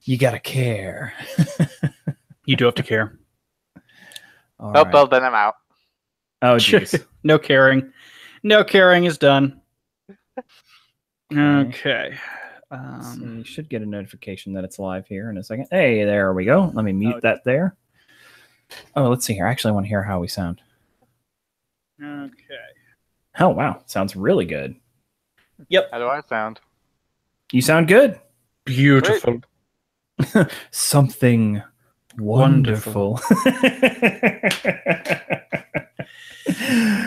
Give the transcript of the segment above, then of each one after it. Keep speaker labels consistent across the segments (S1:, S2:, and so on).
S1: You gotta care.
S2: You do have to care.
S3: Well, then I'm out.
S1: Oh, jeez.
S2: No caring. No caring is done. Okay.
S1: So you should get a notification that it's live here in a second. Hey, there we go. Let me mute that there. Oh, let's see here. I actually want to hear how we sound.
S2: Okay.
S1: Oh, wow. Sounds really good.
S2: Yep.
S3: How do I sound?
S1: You sound good.
S2: Beautiful.
S1: Something wonderful.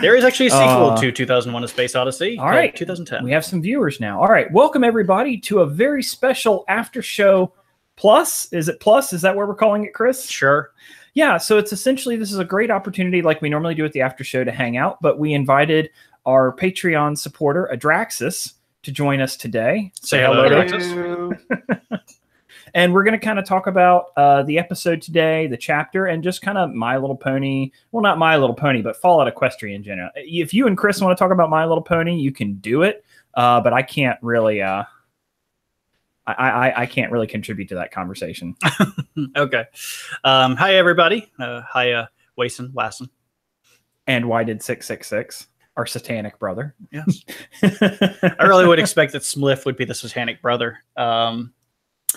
S2: There is actually a sequel to 2001: A Space Odyssey.
S1: All right.
S2: 2010.
S1: We have some viewers now. All right. Welcome, everybody, to a very special after show plus. Is it plus? Is that what we're calling it, Chris?
S2: Sure.
S1: Yeah. So it's essentially, this is a great opportunity like we normally do at the after show to hang out, but we invited our Patreon supporter, Adraxis, to join us today.
S2: Say hello, Adraxis.
S1: And we're going to kind of talk about the episode today, the chapter, and just kind of My Little Pony. Well, not My Little Pony, but Fallout Equestria in general. If you and Chris want to talk about My Little Pony, you can do it. But I can't really, I can't really contribute to that conversation.
S2: Okay. Hi, everybody. Hi, Wasson.
S1: And why did 666? Our satanic brother.
S2: Yes. I really would expect that Smliff would be the satanic brother.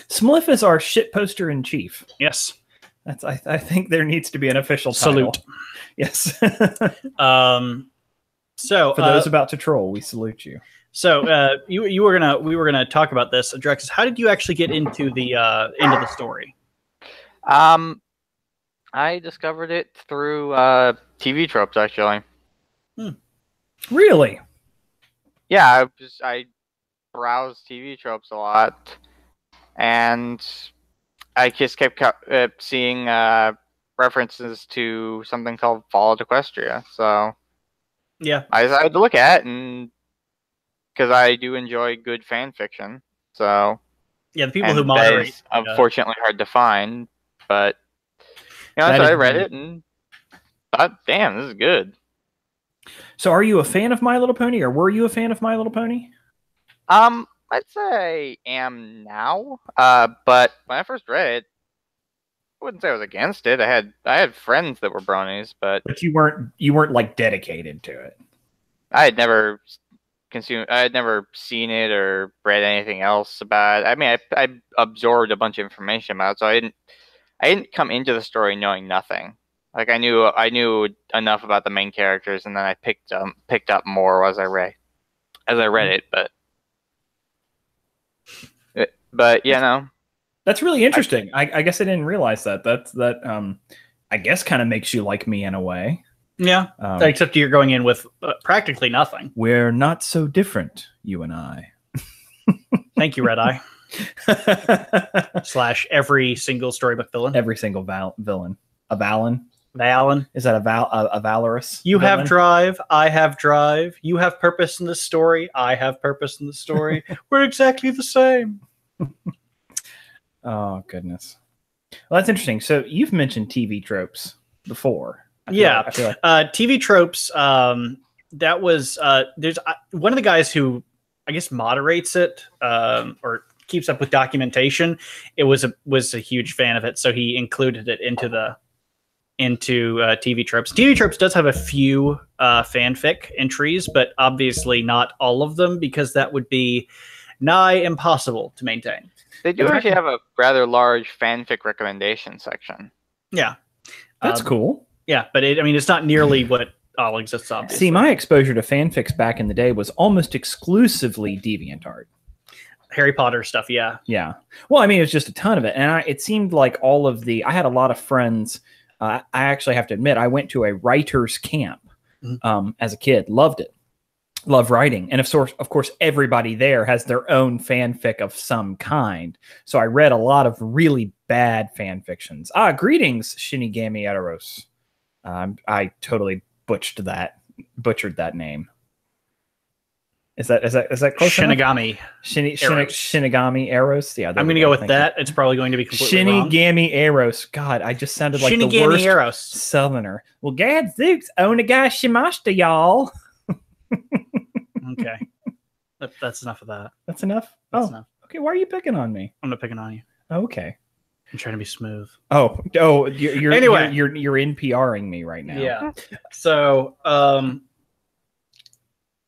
S1: Smliff is our shit poster in chief.
S2: Yes.
S1: That's. I think there needs to be an official title.
S2: Salute.
S1: Yes.
S2: So
S1: for those about to troll, we salute you.
S2: So we were gonna talk about this. Adraxis, how did you actually get into the story?
S3: I discovered it through TV tropes, actually.
S1: Really?
S3: Yeah, I browse TV tropes a lot. And I just kept seeing references to something called Fallout Equestria. So
S2: yeah,
S3: I decided to look at it, and because I do enjoy good fan fiction. So
S2: yeah, the people who moderate
S3: is unfortunately hard to find, but so I read it and thought, damn, this is good.
S1: So are you a fan of My Little Pony, or were you a fan of My Little Pony?
S3: I'd say I am now. But when I first read it, I wouldn't say I was against it. I had friends that were bronies, but
S1: you weren't like dedicated to it.
S3: I had never seen it or read anything else about it. I mean, I absorbed a bunch of information about it, so I didn't come into the story knowing nothing. Like I knew enough about the main characters, and then I picked up more as I read it, But yeah, no.
S1: That's really interesting. I guess I didn't realize that. That I guess kind of makes you like me in a way.
S2: Yeah. Except you're going in with practically nothing.
S1: We're not so different, you and I.
S2: Thank you, Red Eye. / every single storybook villain.
S1: Every single villain. A Valen.
S2: Valen.
S1: Is that a valorous?
S2: You
S1: villain?
S2: have drive. I have drive. You have purpose in the story. I have purpose in the story. We're exactly the same.
S1: Oh, goodness. Well, that's interesting. So you've mentioned TV tropes before. I feel like
S2: TV tropes. That was there's one of the guys who I guess moderates it or keeps up with documentation. It was a huge fan of it, so he included it into TV tropes. TV tropes does have a few fanfic entries, but obviously not all of them, because that would be nigh impossible to maintain.
S3: They do actually have a rather large fanfic recommendation section.
S2: Yeah.
S1: That's cool.
S2: Yeah, but it's not nearly what all exists, obviously.
S1: See, my exposure to fanfics back in the day was almost exclusively DeviantArt.
S2: Harry Potter stuff, yeah.
S1: Yeah. Well, it was just a ton of it. And it seemed like I had a lot of friends. I actually have to admit, I went to a writer's camp as a kid. Loved it. Love writing. And of course, everybody there has their own fanfic of some kind. So I read a lot of really bad fan fictions. Greetings, Shinigami Eros. I totally butchered that name. Is that close
S2: Shinigami.
S1: Shinigami Eros? Yeah.
S2: I'm going to go with that. It's probably going to be completely wrong.
S1: Shinigami Eros. God, I just sounded like the worst
S2: Eros.
S1: Southerner. Well, Gadzooks, Onigashimashita, y'all.
S2: Okay. That's enough of that.
S1: That's enough?
S2: That's enough.
S1: Okay. Why are you picking on me?
S2: I'm not picking on you.
S1: Okay.
S2: I'm trying to be smooth.
S1: Oh, you're
S2: Anyway.
S1: you're NPRing me right now.
S2: Yeah. So,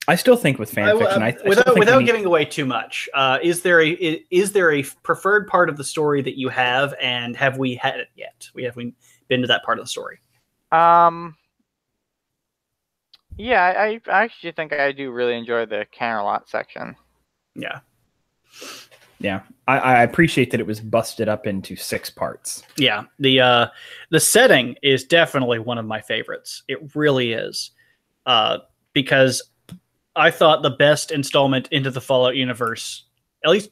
S1: I still think with fan fiction,
S2: without giving away too much, is there a preferred part of the story that you have, and have we had it yet? Have we been to that part of the story?
S3: Yeah, I actually think I do really enjoy the Canterlot section.
S2: Yeah.
S1: Yeah, I appreciate that it was busted up into 6 parts.
S2: Yeah, the setting is definitely one of my favorites. It really is, because I thought the best installment into the Fallout universe, at least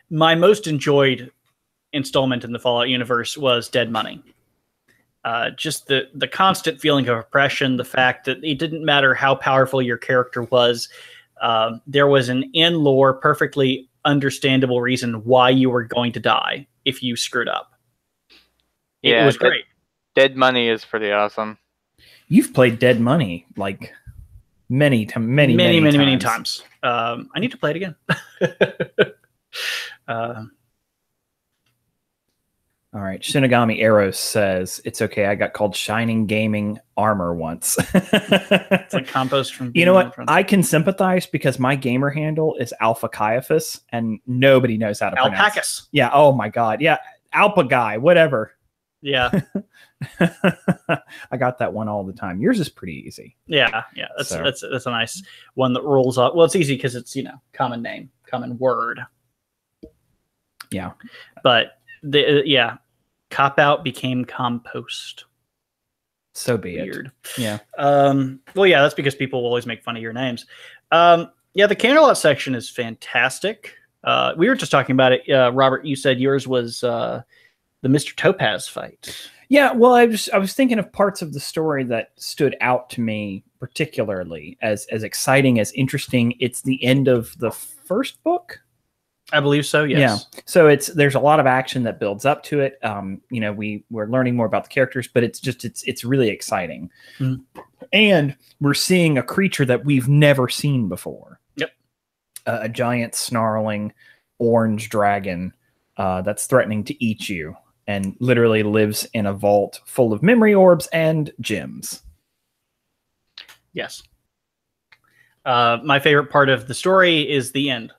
S2: my most enjoyed installment in the Fallout universe, was Dead Money. Just the constant feeling of oppression, the fact that it didn't matter how powerful your character was, there was an in-lore, perfectly understandable reason why you were going to die if you screwed up. It was great.
S3: Dead Money is pretty awesome.
S1: You've played Dead Money like many times.
S2: I need to play it again.
S1: All right. Shinigami Eros says, it's okay. I got called Shining Gaming Armor once.
S2: It's like compost from...
S1: You know what? I can sympathize because my gamer handle is Alpha Caiaphas and nobody knows how to pronounce it.
S2: Alpacas.
S1: Yeah. Oh my God. Yeah. Alpha guy, whatever.
S2: Yeah.
S1: I got that one all the time. Yours is pretty easy.
S2: Yeah. Yeah. That's a nice one that rolls up. Well, it's easy because it's, common name, common word.
S1: Yeah.
S2: But Cop Out became Compost.
S1: So be
S2: Weird.
S1: It. Yeah.
S2: Well, yeah, that's because people will always make fun of your names. Yeah, the Canterlot section is fantastic. We were just talking about it. Robert, you said yours was the Mr. Topaz fight.
S1: Yeah, well, I was thinking of parts of the story that stood out to me particularly as exciting, as interesting. It's the end of the first book.
S2: I believe so. Yes.
S1: Yeah. So there's a lot of action that builds up to it. We're learning more about the characters, but it's really exciting. Mm-hmm. And we're seeing a creature that we've never seen before.
S2: Yep.
S1: A giant snarling orange dragon that's threatening to eat you and literally lives in a vault full of memory orbs and gems.
S2: Yes. My favorite part of the story is the end.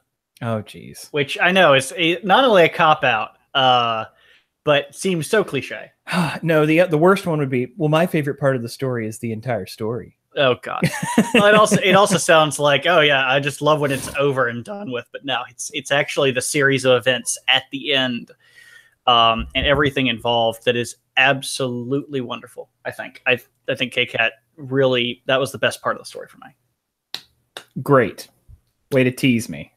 S1: Oh, geez.
S2: Which I know is not only a cop-out, but seems so cliche.
S1: No, the worst one would be, well, my favorite part of the story is the entire story.
S2: Oh, God. Well, it also sounds like, oh, yeah, I just love when it's over and done with. But no, it's actually the series of events at the end and everything involved that is absolutely wonderful, I think. I think K-Cat really, that was the best part of the story for me.
S1: Great. Way to tease me.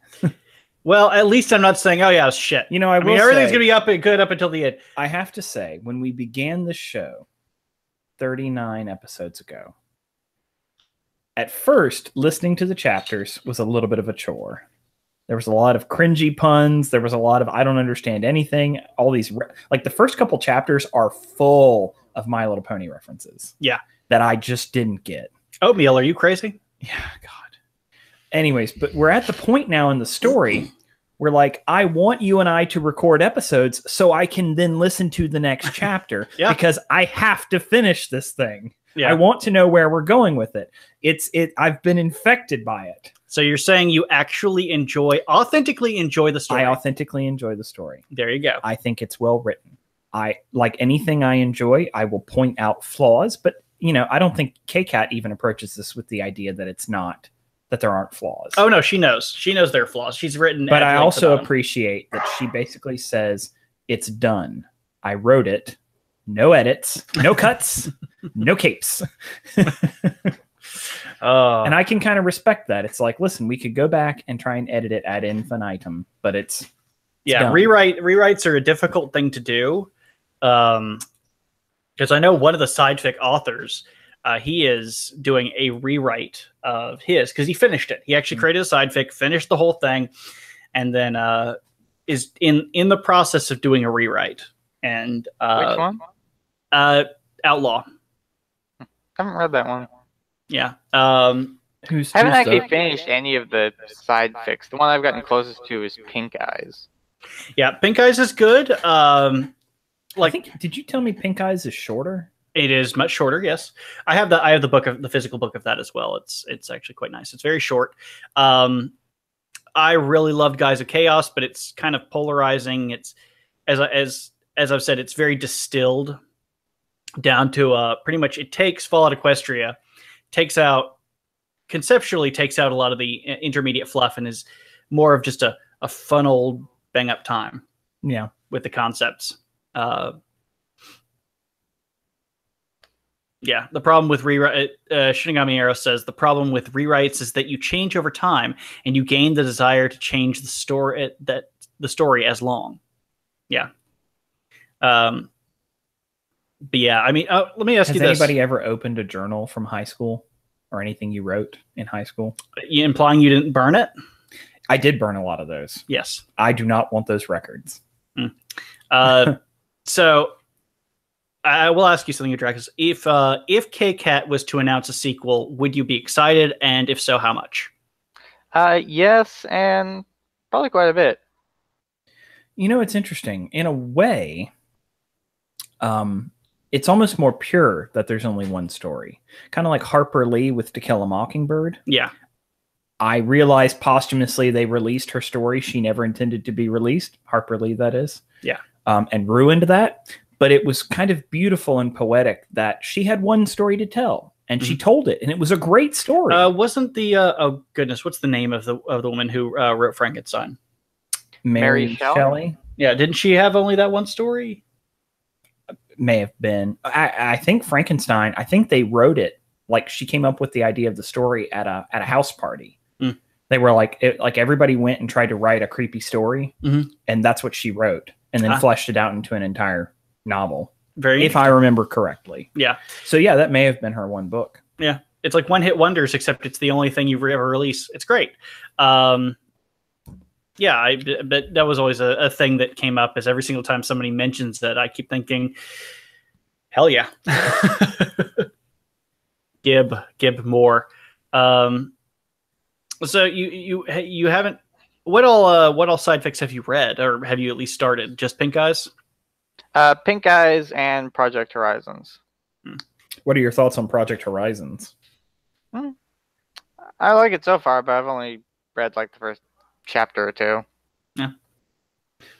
S2: Well, at least I'm not saying, oh, yeah, it's shit.
S1: I mean,
S2: everything's going to be good up until the end.
S1: I have to say, when we began the show 39 episodes ago, at first, listening to the chapters was a little bit of a chore. There was a lot of cringy puns. There was a lot of, I don't understand anything. All these, like the first couple chapters are full of My Little Pony references.
S2: Yeah.
S1: That I just didn't get.
S2: Oatmeal, are you crazy?
S1: Yeah, God. Anyways, but we're at the point now in the story where, like, I want you and I to record episodes so I can then listen to the next chapter because I have to finish this thing. Yeah. I want to know where we're going with it. I've been infected by it.
S2: So you're saying you actually authentically enjoy the story?
S1: I authentically enjoy the story.
S2: There you go.
S1: I think it's well written. Like anything I enjoy, I will point out flaws, but I don't think K-Cat even approaches this with the idea that it's not, that there aren't flaws.
S2: Oh no, she knows. She knows there are flaws. She's written.
S1: But I also appreciate that she basically says, it's done. I wrote it. No edits, no cuts, no capes. And I can kind of respect that. It's like, listen, we could go back and try and edit it ad infinitum, but it's done.
S2: Rewrites are a difficult thing to do. Because I know one of the sidefic authors, he is doing a rewrite of his because he finished it. He actually created a sidefic, finished the whole thing, and then is in the process of doing a rewrite. And
S3: which one?
S2: Outlaw.
S3: I haven't read that one.
S2: Yeah.
S3: I haven't actually finished any of the side fics. The one I've gotten closest to is Pink Eyes.
S2: Yeah, Pink Eyes is good.
S1: I think, did you tell me Pink Eyes is shorter?
S2: It is much shorter. Yes, I have the physical book of that as well. It's actually quite nice. It's very short. I really loved Guys of Chaos, but it's kind of polarizing. It's as I've said, it's very distilled down to pretty much. It takes Fallout Equestria, conceptually takes out a lot of the intermediate fluff, and is more of just a fun old bang up time.
S1: Yeah,
S2: with the concepts. Yeah, the problem with rewrite, Shinigami Arrow says the problem with rewrites is that you change over time, and you gain the desire to change the story as long. Yeah. But yeah, I mean, let me ask you this:
S1: has anybody ever opened a journal from high school or anything you wrote in high school?
S2: You implying you didn't burn it?
S1: I did burn a lot of those.
S2: Yes.
S1: I do not want those records.
S2: So I will ask you something, Drakus. If K-Cat was to announce a sequel, would you be excited? And if so, how much?
S3: Yes, and probably quite a bit.
S1: You know, it's interesting. In a way, it's almost more pure that there's only one story. Kind of like Harper Lee with To Kill a Mockingbird.
S2: Yeah.
S1: I realized posthumously they released her story she never intended to be released. Harper Lee, that is.
S2: Yeah.
S1: And ruined that. But it was kind of beautiful and poetic that she had one story to tell, and she told it, and it was a great story.
S2: Wasn't the oh goodness, what's the name of the woman who wrote Frankenstein?
S1: Mary Shelley?
S2: Yeah, didn't she have only that one story?
S1: May have been. I think Frankenstein. I think they wrote it like she came up with the idea of the story at a house party. They were like everybody went and tried to write a creepy story, and that's what she wrote, and then fleshed it out into an entire novel, if I remember correctly.
S2: Yeah.
S1: So yeah, that may have been her one book.
S2: Yeah, it's like one hit wonders, except it's the only thing you've ever released. It's great. Yeah, but that was always a thing that came up. Is every single time somebody mentions that, I keep thinking, hell yeah, Gib more. So you haven't. What all side fics have you read, or have you at least started? Just Pink Eyes.
S3: Pink Eyes and Project Horizons.
S1: What are your thoughts on Project Horizons?
S3: I like it so far, but I've only read like the first chapter or two.
S2: Yeah.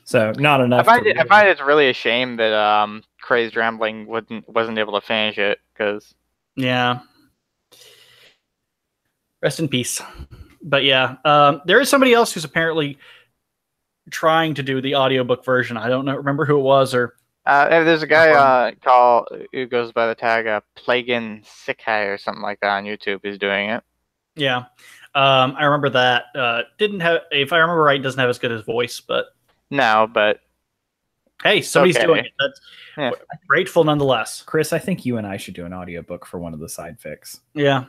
S1: So not enough.
S3: I find it's really a shame that Crazed Rambling wasn't able to finish it, because
S2: yeah. Rest in peace. But yeah, there is somebody else who's apparently trying to do the audiobook version. I don't remember who it was, or
S3: there's a guy who goes by the tag Plagan Sikai or something like that on YouTube who's doing it.
S2: Yeah. I remember that. Didn't have, if I remember right, doesn't have as good as voice, but
S3: no, but
S2: hey, somebody's doing it. That's grateful nonetheless.
S1: Chris, I think you and I should do an audiobook for one of the side fics.
S2: Yeah.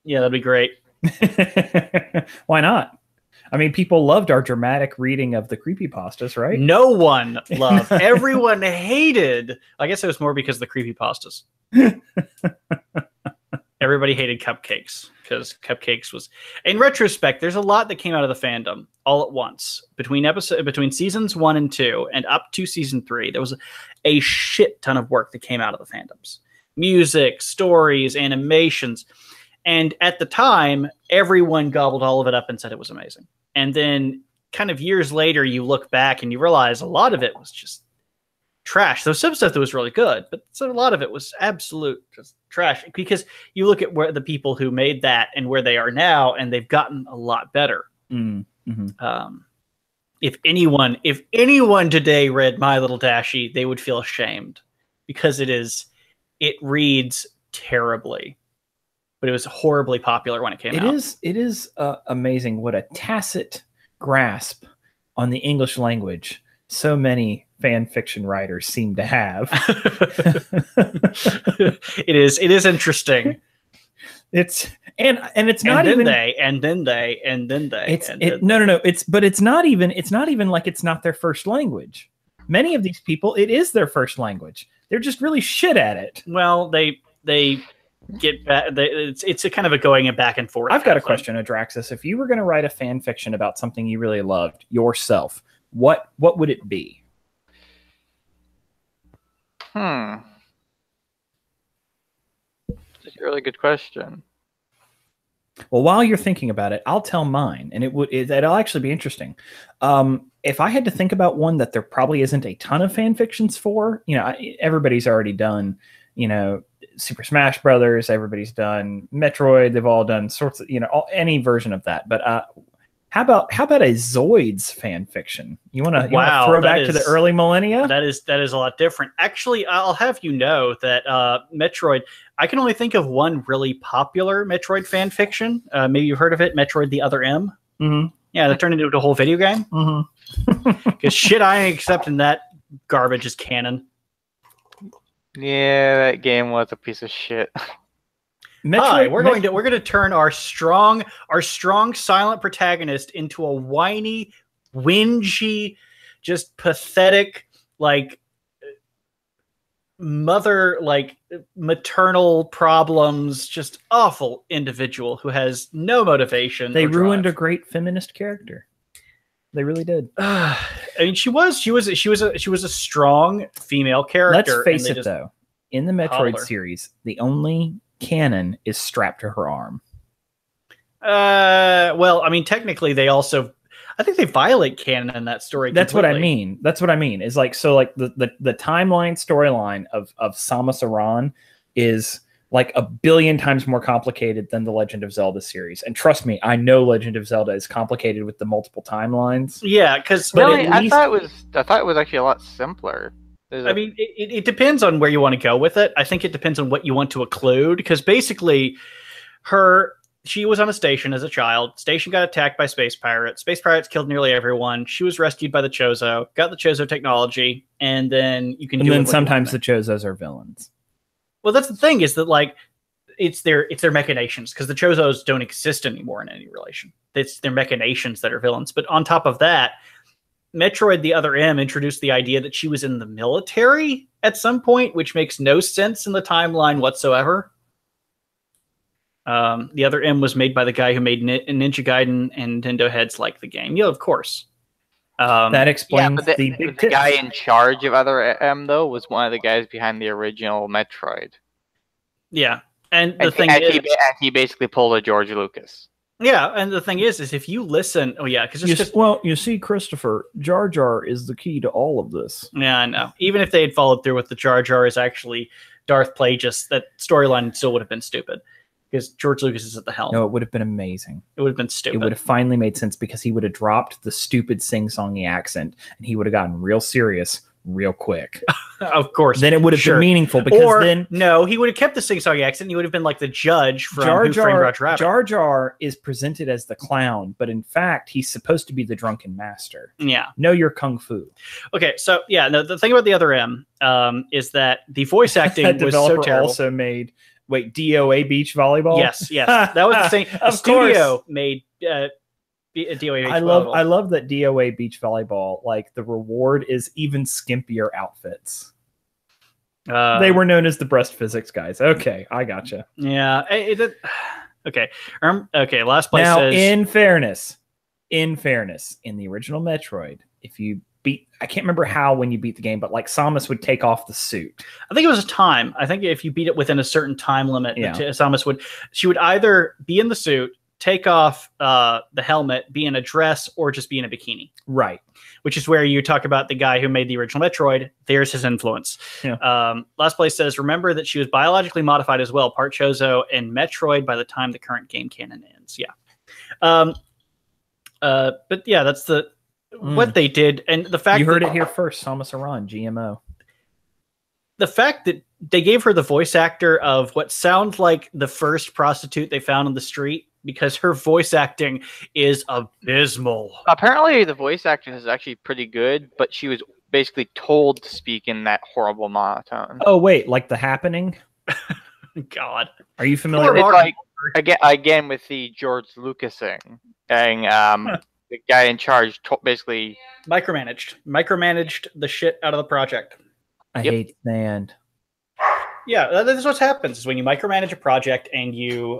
S2: Yeah, that'd be great.
S1: Why not? I mean, people loved our dramatic reading of the creepypastas, right?
S2: No one loved. Everyone hated. I guess it was more because of the creepypastas. Everybody hated Cupcakes, because Cupcakes was. In retrospect, there's a lot that came out of the fandom all at once between seasons 1 and 2 and up to season 3. There was a shit ton of work that came out of the fandoms: music, stories, animations. And at the time, everyone gobbled all of it up and said it was amazing. And then kind of years later, you look back and you realize a lot of it was just trash. There was some stuff that was really good, but a lot of it was absolute just trash, because you look at where the people who made that and where they are now, and they've gotten a lot better. If anyone today read My Little Dashie, they would feel ashamed, because it reads terribly. But it was horribly popular when it came out.
S1: It is amazing what a tacit grasp on the English language so many fan fiction writers seem to have.
S2: It is interesting.
S1: It's not even
S2: It's
S1: not even like it's not their first language. Many of these people, it is their first language. They're just really shit at it.
S2: Well, they get back. It's a kind of a going back and forth.
S1: I've got a question, Adraxis. If you were going to write a fan fiction about something you really loved yourself, what would it be?
S3: That's a really good question.
S1: Well, while you're thinking about it, I'll tell mine, and it'll actually be interesting. If I had to think about one that there probably isn't a ton of fan fictions for, everybody's already done, Super Smash Brothers, everybody's done Metroid, they've all done sorts of, any version of that. But how about a Zoids fan fiction? You want to throw back to the early millennia?
S2: That is a lot different. Actually, I'll have you know that Metroid. I can only think of one really popular Metroid fan fiction. Maybe you've heard of it, Metroid: The Other M.
S1: Mm-hmm.
S2: Yeah, that turned into a whole video game. Because shit, I ain't accepting that garbage as canon.
S3: Yeah, that game was a piece of shit.
S2: Hi, we're going to turn our strong silent protagonist into a whiny, whingy, just pathetic, maternal problems, just awful individual who has no motivation.
S1: They ruined a great feminist character. They really did.
S2: I mean, she was a strong female character.
S1: Let's face it, though, in the Metroid series, the only canon is strapped to her arm.
S2: Well, I mean, technically, I think they violate canon in that story.
S1: That's what I mean. Is the timeline storyline of Samus Aran is like 1 billion times more complicated than the Legend of Zelda series. And trust me, I know Legend of Zelda is complicated with the multiple timelines.
S2: Yeah, because
S3: really, I thought it was actually a lot simpler.
S2: I mean, it depends on where you want to go with it. I think it depends on what you want to include, because basically she was on a station as a child. Station got attacked by space pirates. Space pirates killed nearly everyone. She was rescued by the Chozo, got the Chozo technology, and then you can
S1: and then sometimes the Chozos are villains.
S2: Well, that's the thing, is that it's their machinations, because the Chozos don't exist anymore in any relation. It's their machinations that are villains. But on top of that, Metroid: The Other M introduced the idea that she was in the military at some point, which makes no sense in the timeline whatsoever. The Other M was made by the guy who made Ninja Gaiden, and Nintendo heads like the game. Yeah, of course.
S1: That explains
S3: the guy in charge of Other M, though, was one of the guys behind the original Metroid.
S2: Yeah,
S3: he basically pulled a George Lucas.
S2: Yeah, and the thing is if you listen,
S1: you see, Christopher, Jar Jar is the key to all of this.
S2: Yeah, I know. Even if they had followed through with the Jar Jar is actually Darth Plagueis, that storyline still would have been stupid, because George Lucas is at the helm.
S1: No, it would have been amazing.
S2: It would have been stupid.
S1: It would have finally made sense, because he would have dropped the stupid sing-songy accent, and he would have gotten real serious real quick.
S2: Of course.
S1: Then it would have been meaningful, because
S2: no, he would have kept the sing-songy accent. He would have been like the judge from Who Framed Roger Rabbit.
S1: Jar Jar is presented as the clown, but in fact, he's supposed to be the drunken master.
S2: Yeah.
S1: Know your kung fu.
S2: Okay, so yeah, no, the thing about The Other M is that the voice acting was so terrible.
S1: Also made DOA Beach Volleyball.
S2: Yes, that was the same. The studio made DOA Beach Volleyball.
S1: I love that DOA Beach Volleyball. The reward is even skimpier outfits. They were known as the breast physics guys. Okay, I gotcha.
S2: Yeah. Okay. Okay. Last place.
S1: Now,
S2: says,
S1: in fairness, in the original Metroid, if you I can't remember how when you beat the game, but Samus would take off the suit.
S2: I think it was a time. I think if you beat it within a certain time limit, Samus would either be in the suit, take off the helmet, be in a dress, or just be in a bikini.
S1: Right.
S2: Which is where you talk about the guy who made the original Metroid. There's his influence.
S1: Yeah.
S2: Last place says, remember that she was biologically modified as well, part Chozo and Metroid by the time the current game canon ends. Yeah. But yeah, that's what they did. And the fact
S1: you heard it here first, Samus Aran, GMO.
S2: The fact that they gave her the voice actor of what sounds like the first prostitute they found on the street, because her voice acting is abysmal.
S3: Apparently, the voice acting is actually pretty good, but she was basically told to speak in that horrible monotone.
S1: Oh, wait, like The Happening?
S2: God.
S1: Are you familiar
S3: with again with the George Lucas thing? The guy in charge basically
S2: micromanaged the shit out of the project.
S1: I hate sand.
S2: Yeah, that's what happens is when you micromanage a project and you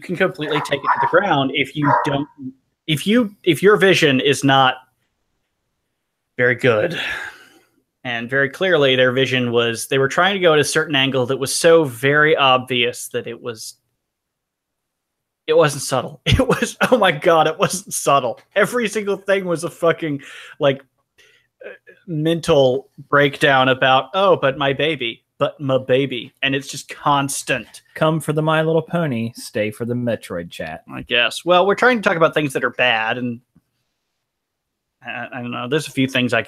S2: can completely take it to the ground if you don't, if your vision is not very good. And very clearly their vision was they were trying to go at a certain angle that was so very obvious that it wasn't subtle. It was, oh my God, it wasn't subtle. Every single thing was a fucking like mental breakdown about, oh, but my baby. And it's just constant.
S1: Come for the My Little Pony, stay for the Metroid chat.
S2: I guess. Well, we're trying to talk about things that are bad, and I don't know. There's a few things I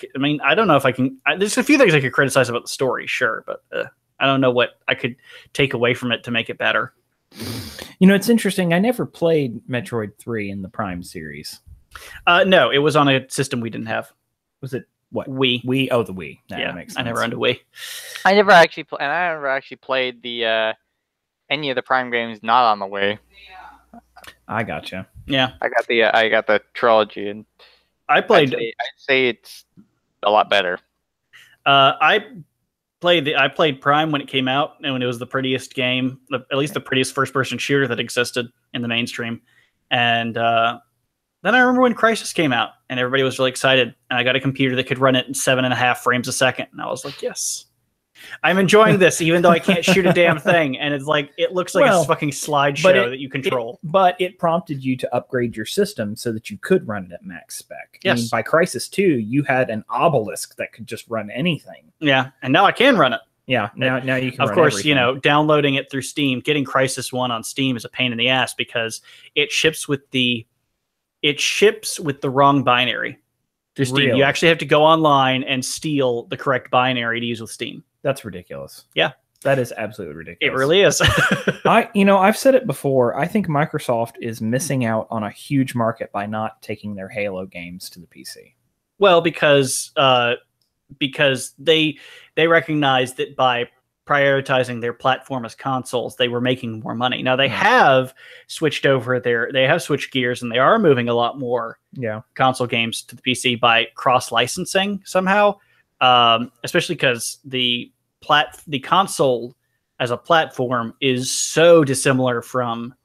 S2: don't know if I can. There's a few things I could criticize about the story, sure, but I don't know what I could take away from it to make it better.
S1: You know, it's interesting. I never played Metroid 3 in the Prime series.
S2: No, it was on a system we didn't have.
S1: Was it what?
S2: Wii.
S1: Oh, the Wii.
S2: Yeah, makes sense. I never owned a Wii.
S3: I never actually played the any of the Prime games not on the Wii.
S1: I gotcha.
S2: Yeah,
S3: I got the trilogy, and
S2: I played.
S3: I'd say it's a lot better.
S2: I played Prime when it came out, and when it was the prettiest game, at least the prettiest first-person shooter that existed in the mainstream. And then I remember when Crisis came out, and everybody was really excited, and I got a computer that could run it in 7.5 frames a second, and I was like, yes. I'm enjoying this, even though I can't shoot a damn thing. And it's like, it looks like a fucking slideshow that you control.
S1: But it prompted you to upgrade your system so that you could run it at max spec.
S2: Yes.
S1: I mean, by Crisis 2, you had an obelisk that could just run anything.
S2: Yeah. And now I can run it.
S1: Yeah. Now you can
S2: Of
S1: run
S2: course,
S1: everything.
S2: you know, downloading it through Steam, getting Crisis 1 on Steam is a pain in the ass because it ships with the wrong binary through Steam.
S1: Really?
S2: You actually have to go online and steal the correct binary to use with Steam.
S1: That's ridiculous.
S2: Yeah.
S1: That is absolutely ridiculous.
S2: It really is.
S1: I've said it before. I think Microsoft is missing out on a huge market by not taking their Halo games to the PC.
S2: Well, because they recognize that by prioritizing their platform as consoles, they were making more money. Now they have switched gears, and they are moving a lot more console games to the PC by cross licensing somehow. Especially because the console as a platform is so dissimilar from.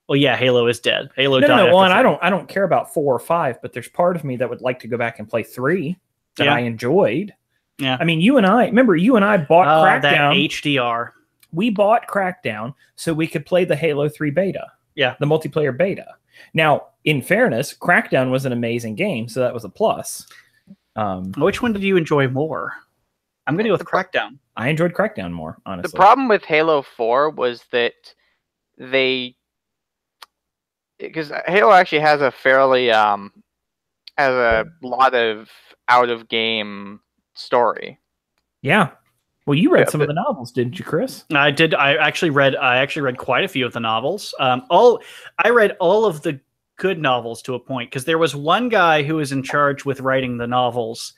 S2: Well, yeah, Halo is dead. Halo died.
S1: No. Well, and I don't care about 4 or 5, but there's part of me that would like to go back and play 3 that I enjoyed.
S2: Yeah,
S1: I mean, you and I bought Crackdown.
S2: That HDR.
S1: We bought Crackdown so we could play the Halo 3 beta.
S2: Yeah,
S1: the multiplayer beta. Now, in fairness, Crackdown was an amazing game, so that was a plus.
S2: Which one did you enjoy more? I'm going to go with Crackdown.
S1: I enjoyed Crackdown more, honestly.
S3: The problem with Halo 4 was that because Halo actually has a fairly has a lot of out of game story.
S1: Yeah. Well, you read some of the novels, didn't you, Chris?
S2: I did. I actually read quite a few of the novels. I read all of the good novels to a point, because there was one guy who was in charge with writing the novels,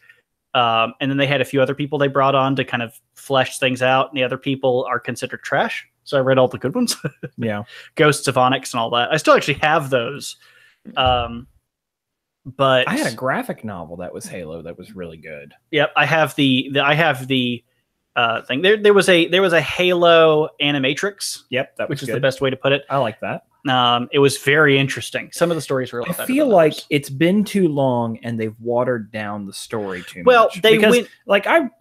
S2: and then they had a few other people they brought on to kind of flesh things out, and the other people are considered trash. So I read all the good ones.
S1: Yeah.
S2: Ghosts of Onyx and all that. I still actually have those. But
S1: I had a graphic novel that was Halo that was really good.
S2: Yep, I have the thing. There was a Halo Animatrix.
S1: Yep,
S2: which is the best way to put it.
S1: I like that.
S2: It was very interesting. Some of the stories were.
S1: I feel like it's been too long and they've watered down the story too much.
S2: Well,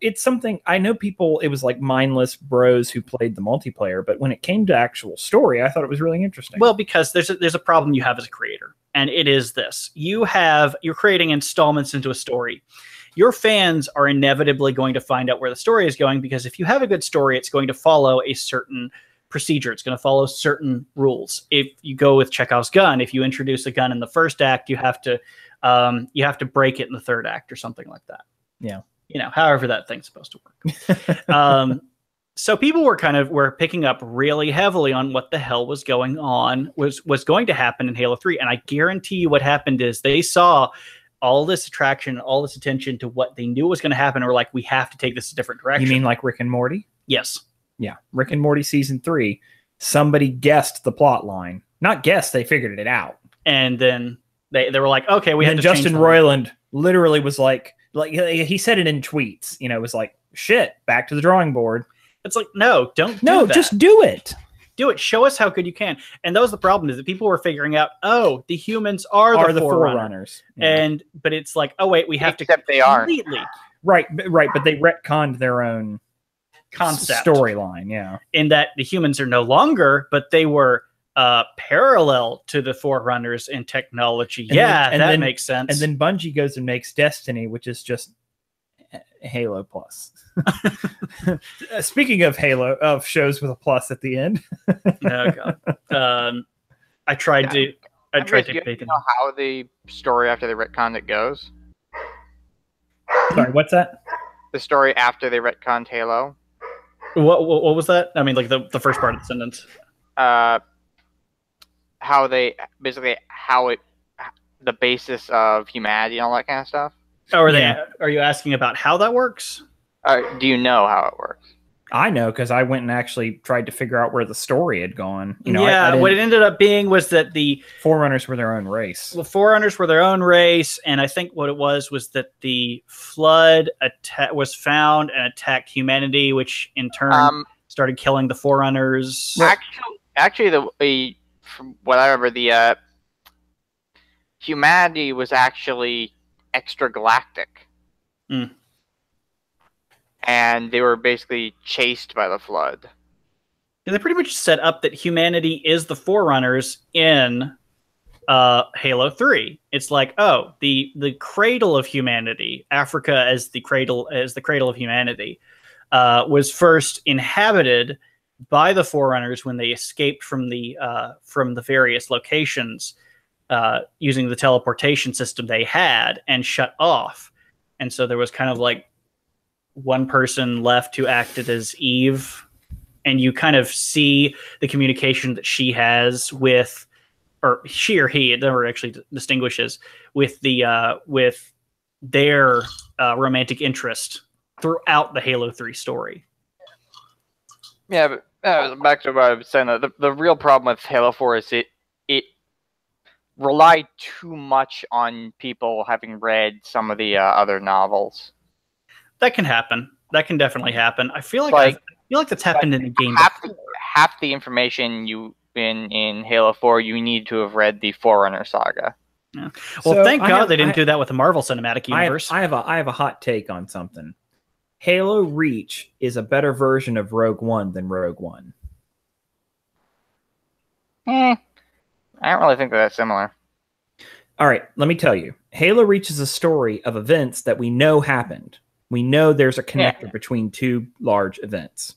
S1: it's something I know people. It was like mindless bros who played the multiplayer, but when it came to actual story, I thought it was really interesting.
S2: Well, because there's a problem you have as a creator, and it is this: you're creating installments into a story. Your fans are inevitably going to find out where the story is going, because if you have a good story, it's going to follow a certain procedure. It's going to follow certain rules. If you go with Chekhov's gun, if you introduce a gun in the first act, you have to break it in the third act or something like that.
S1: Yeah.
S2: However that thing's supposed to work. So people were picking up really heavily on what the hell was going on, was going to happen in Halo 3. And I guarantee you what happened is they saw all this attraction, all this attention to what they knew was going to happen, and were like, we have to take this a different direction.
S1: You mean like Rick and Morty?
S2: Yes.
S1: Yeah. Rick and Morty season 3. Somebody guessed the plot line. Not guessed, they figured it out.
S2: And then they were like, okay, we had to
S1: Justin Roiland literally was like he said it in tweets. It was like, shit, back to the drawing board.
S2: It's like, no, don't do that.
S1: Just do it.
S2: Do it. Show us how good you can. And that was the problem, is that people were figuring out, oh, the humans are the Forerunners.
S1: Yeah.
S2: But it's like, oh wait, we have
S3: Except
S2: to
S3: they are.
S2: completely
S1: right, but they retconned their own
S2: concept
S1: storyline, yeah.
S2: In that the humans are no longer, but they were parallel to the Forerunners in technology. And that makes sense.
S1: And then Bungie goes and makes Destiny, which is just Halo Plus. Speaking of Halo, of shows with a plus at the end.
S2: Oh God. I tried to
S3: you know how the story after they retconned it goes?
S1: Sorry, what's that?
S3: The story after they retconned Halo.
S2: What was that? I mean, like the first part of the sentence.
S3: How they basically the basis of humanity and all that kind of stuff.
S2: Oh, are you asking about how that works?
S3: Do you know how it works?
S1: I know, because I went and actually tried to figure out where the story had gone. You know,
S2: yeah, what it ended up being was that the
S1: Forerunners were their own race.
S2: The Forerunners were their own race, and I think what it was that the Flood was found and attacked humanity, which in turn started killing the Forerunners.
S3: Actually, from what I remember, the humanity was actually extragalactic.
S2: Mm.
S3: And they were basically chased by the Flood.
S2: And they pretty much set up that humanity is the Forerunners in Halo 3. It's like, oh, the cradle of humanity, Africa as the cradle of humanity, was first inhabited by the Forerunners when they escaped from the various locations using the teleportation system they had and shut off. And so there was kind of like one person left who acted as Eve, and you kind of see the communication that she has with, or she or he, it never actually distinguishes, with their romantic interest throughout the Halo 3 story.
S3: Yeah, but back to what I was saying, the real problem with Halo 4 is it relied too much on people having read some of the other novels.
S2: That can happen. That can definitely happen. I feel like that's happened in the game.
S3: Half the information in Halo 4, you need to have read the Forerunner saga.
S2: Yeah. Well, so thank God they didn't do that with the Marvel Cinematic Universe.
S1: I have a hot take on something. Halo Reach is a better version of Rogue One than Rogue One.
S3: I don't really think that's similar.
S1: All right, let me tell you. Halo Reach is a story of events that we know happened. We know there's a connector between two large events.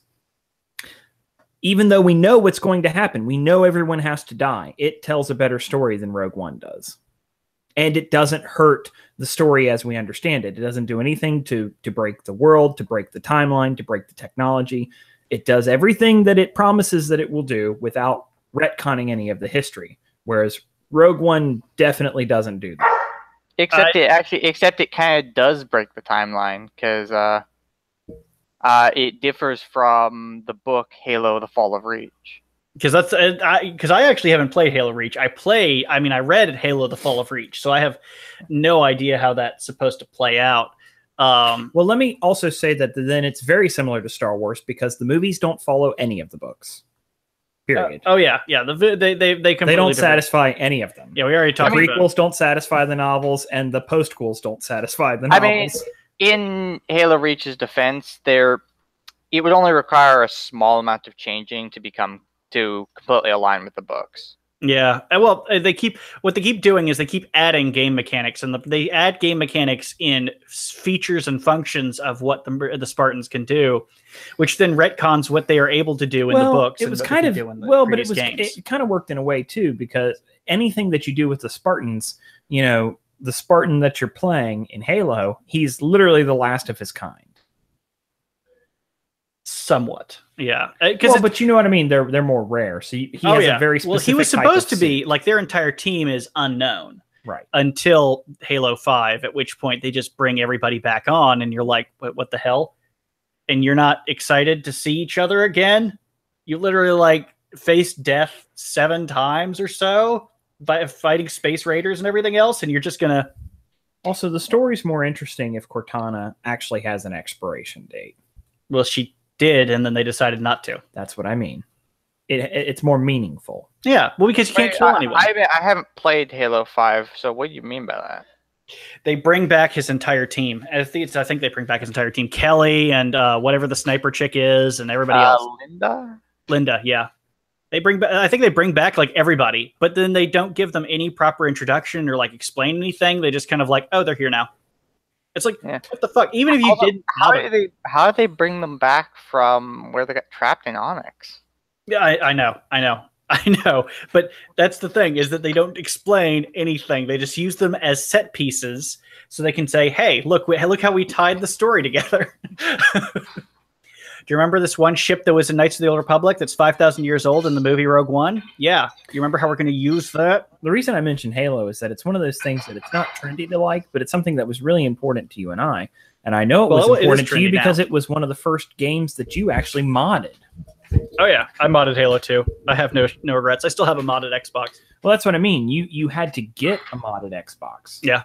S1: Even though we know what's going to happen, we know everyone has to die. It tells a better story than Rogue One does. And it doesn't hurt the story as we understand it. It doesn't do anything to break the world, to break the timeline, to break the technology. It does everything that it promises that it will do without retconning any of the history. Whereas Rogue One definitely doesn't do that.
S3: Except it kind of does break the timeline, because it differs from the book Halo: The Fall of Reach.
S2: Because I actually haven't played Halo Reach. I read Halo: The Fall of Reach, so I have no idea how that's supposed to play out.
S1: Well, let me also say that then it's very similar to Star Wars, because the movies don't follow any of the books. Period.
S2: They
S1: don't satisfy any of them.
S2: Yeah, we already talked.
S1: The prequels don't satisfy the novels, and the postquels don't satisfy the novels.
S3: I mean, in Halo Reach's defense, it would only require a small amount of changing to completely align with the books.
S2: Yeah, well, what they keep doing is they keep adding game mechanics, and they add game mechanics in features and functions of what the Spartans can do, which then retcons what they are able to do in the books.
S1: It was kind of it kind of worked in a way too, because anything that you do with the Spartans, the Spartan that you're playing in Halo, he's literally the last of his kind.
S2: Somewhat, yeah.
S1: But you know what I mean. They're more rare. So he has a very specific.
S2: Well, he was supposed to be like, their entire team is unknown,
S1: right?
S2: Until Halo 5, at which point they just bring everybody back on, and you're like, what the hell? And you're not excited to see each other again. You literally faced death 7 times or so by fighting space raiders and everything else, and you're just gonna.
S1: Also, the story's more interesting if Cortana actually has an expiration date.
S2: Well, she did, and then they decided not to.
S1: That's what I mean. it's more meaningful.
S2: Yeah, well, because you can't kill anyone.
S3: I haven't played Halo 5, so what do you mean by that?
S2: They bring back his entire team. I think they bring back his entire team. Kelly and whatever the sniper chick is, and everybody else. Linda, yeah. They bring back. I think they bring back like everybody, but then they don't give them any proper introduction or like explain anything. They just kind of like, oh, they're here now. It's like, what the fuck? Even if you didn't,
S3: how do they bring them back from where they got trapped in Onyx?
S2: Yeah, I know. But that's the thing, is that they don't explain anything. They just use them as set pieces so they can say, hey, look how we tied the story together. Do you remember this one ship that was in Knights of the Old Republic that's 5,000 years old in the movie Rogue One? Yeah. You remember how we're going to use that?
S1: The reason I mentioned Halo is that it's one of those things that it's not trendy to like, but it's something that was really important to you and I. And I know it was important to you because it was one of the first games that you actually modded.
S2: Oh yeah, I modded Halo 2. I have no regrets. I still have a modded Xbox.
S1: Well, that's what I mean. You had to get a modded Xbox.
S2: Yeah.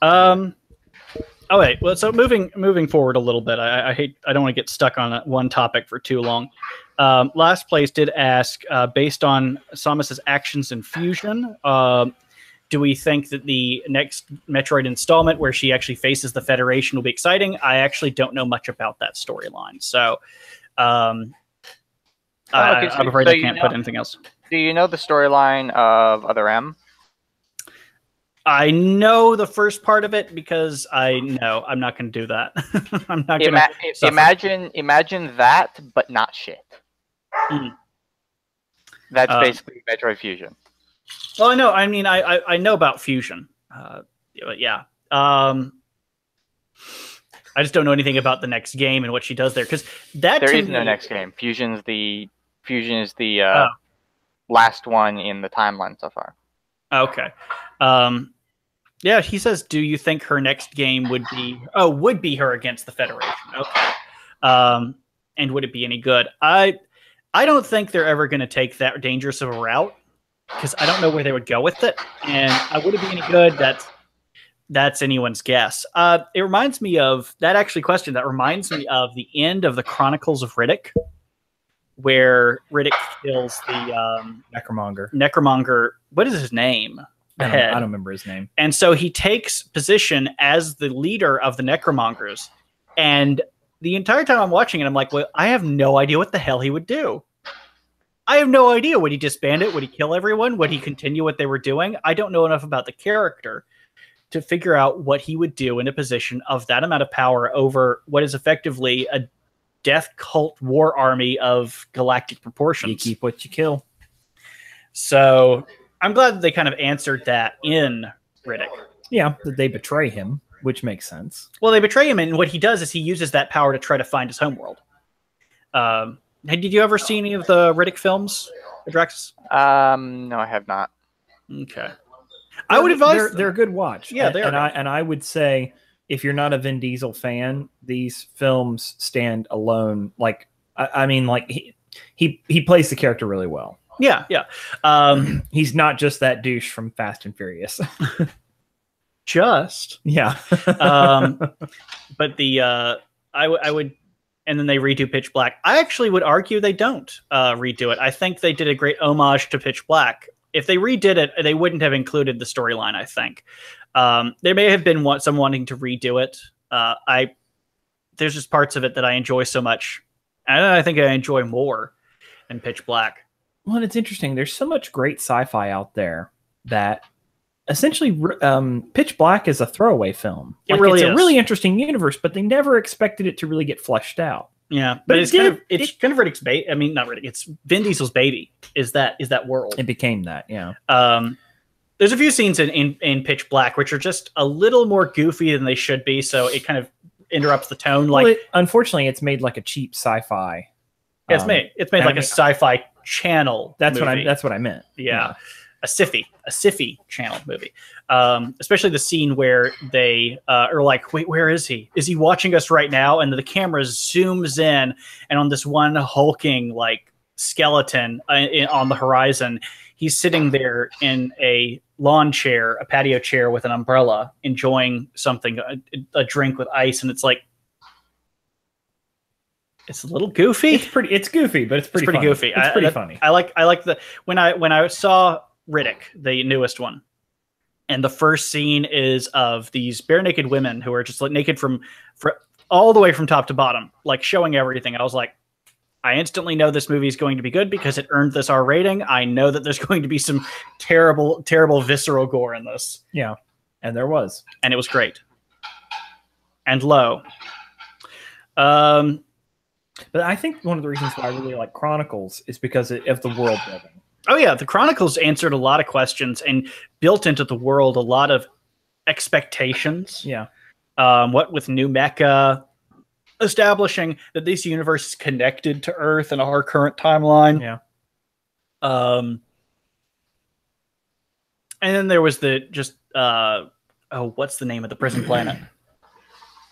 S2: Oh wait. Well, so moving forward a little bit. I don't want to get stuck on one topic for too long. Last place did ask, based on Samus's actions in Fusion, do we think that the next Metroid installment, where she actually faces the Federation, will be exciting? I actually don't know much about that storyline, so. I'm afraid I can't put anything else.
S3: Do you know the storyline of Other M?
S2: I know the first part of it because I'm not going to do that. I'm not going to
S3: imagine that, but not shit.
S2: Mm.
S3: That's basically Metroid Fusion.
S2: Well, I know. I mean, I know about Fusion, but yeah. I just don't know anything about the next game and what she does there, because there is
S3: no next game. Fusion is the last one in the timeline so far.
S2: Okay. Yeah, he says, do you think her next game would be her against the Federation? Okay. And would it be any good? I don't think they're ever going to take that dangerous of a route, because I don't know where they would go with it. And would it be any good? That's anyone's guess. It reminds me of that reminds me of the end of the Chronicles of Riddick, where Riddick kills the Necromonger. What is his name?
S1: I don't remember his name.
S2: And so he takes position as the leader of the Necromongers. And the entire time I'm watching it, I'm like, well, I have no idea what the hell he would do. I have no idea. Would he disband it? Would he kill everyone? Would he continue what they were doing? I don't know enough about the character to figure out what he would do in a position of that amount of power over what is effectively a death cult war army of galactic proportions.
S1: You keep what you kill.
S2: So I'm glad that they kind of answered that in Riddick.
S1: Yeah, that they betray him, which makes sense.
S2: Well, they betray him, and what he does is he uses that power to try to find his homeworld. Did you ever see any of the Riddick films, Drax?
S3: No, I have not.
S2: Okay. I would advise
S1: they're a good watch.
S2: Yeah, they are.
S1: And I would say, if you're not a Vin Diesel fan, these films stand alone. Like, I mean, like he plays the character really well.
S2: Yeah.
S1: He's not just that douche from Fast and Furious.
S2: Yeah. But I would, and then they redo Pitch Black. I actually would argue they don't redo it. I think they did a great homage to Pitch Black. If they redid it, they wouldn't have included the storyline, I think. There may have been some wanting to redo it. There's just parts of it that I enjoy so much. And I think I enjoy more than Pitch Black.
S1: Well, and it's interesting. There's so much great sci-fi out there that essentially Pitch Black is a throwaway film.
S2: It's a
S1: really interesting universe, but they never expected it to really get fleshed out.
S2: Yeah, but it's kind of Riddick's baby. I mean, not Riddick. It's Vin Diesel's baby. Is that world?
S1: It became that. Yeah.
S2: There's a few scenes in Pitch Black which are just a little more goofy than they should be, so it kind of interrupts the tone.
S1: Unfortunately, it's made like a cheap sci-fi.
S2: Yeah, it's made like a sci-fi channel.
S1: That's what I meant.
S2: Yeah. A sci-fi channel movie. Especially the scene where they are like, wait, where is he? Is he watching us right now? And the camera zooms in, and on this one hulking like skeleton on the horizon, he's sitting there in a lawn chair, a patio chair with an umbrella, enjoying something, a drink with ice. And it's like, It's a little goofy.
S1: It's goofy, but it's pretty funny.
S2: Goofy.
S1: It's pretty funny.
S2: I like the when I saw Riddick, the newest one, and the first scene is of these bare naked women who are just like naked from all the way from top to bottom, like showing everything. I was like, I instantly know this movie is going to be good because it earned this R rating. I know that there's going to be some terrible, terrible visceral gore in this.
S1: Yeah, and there was,
S2: and it was great. And low.
S1: But I think one of the reasons why I really like Chronicles is because of the world building.
S2: Oh yeah, the Chronicles answered a lot of questions and built into the world a lot of expectations.
S1: Yeah.
S2: What with New Mecca, establishing that this universe is connected to Earth and our current timeline.
S1: Yeah.
S2: And then there was the just what's the name of the prison planet?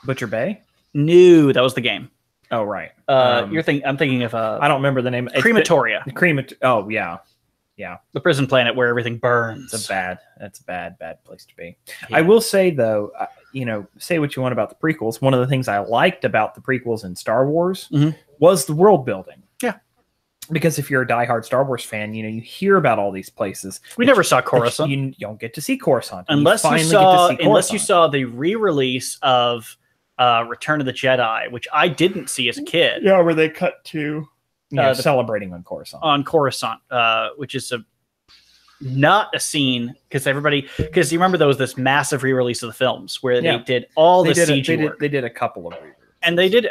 S1: Butcher Bay?
S2: No, that was the game.
S1: Oh right.
S2: I'm thinking of
S1: I don't remember the name.
S2: Crematoria.
S1: Oh yeah. Yeah.
S2: The prison planet where everything burns.
S1: That's a bad place to be.
S2: Yeah.
S1: I will say though, say what you want about the prequels. One of the things I liked about the prequels in Star Wars was the world building.
S2: Yeah.
S1: Because if you're a diehard Star Wars fan, you hear about all these places.
S2: We never saw Coruscant.
S1: You don't get to see Coruscant
S2: unless you saw the re-release of Return of the Jedi, which I didn't see as a kid.
S1: Yeah, where they cut to celebrating on Coruscant.
S2: On Coruscant, which is not a scene because you remember there was this massive re-release of the films where they did all the CG work.
S1: They did a couple of re-releases.
S2: And they did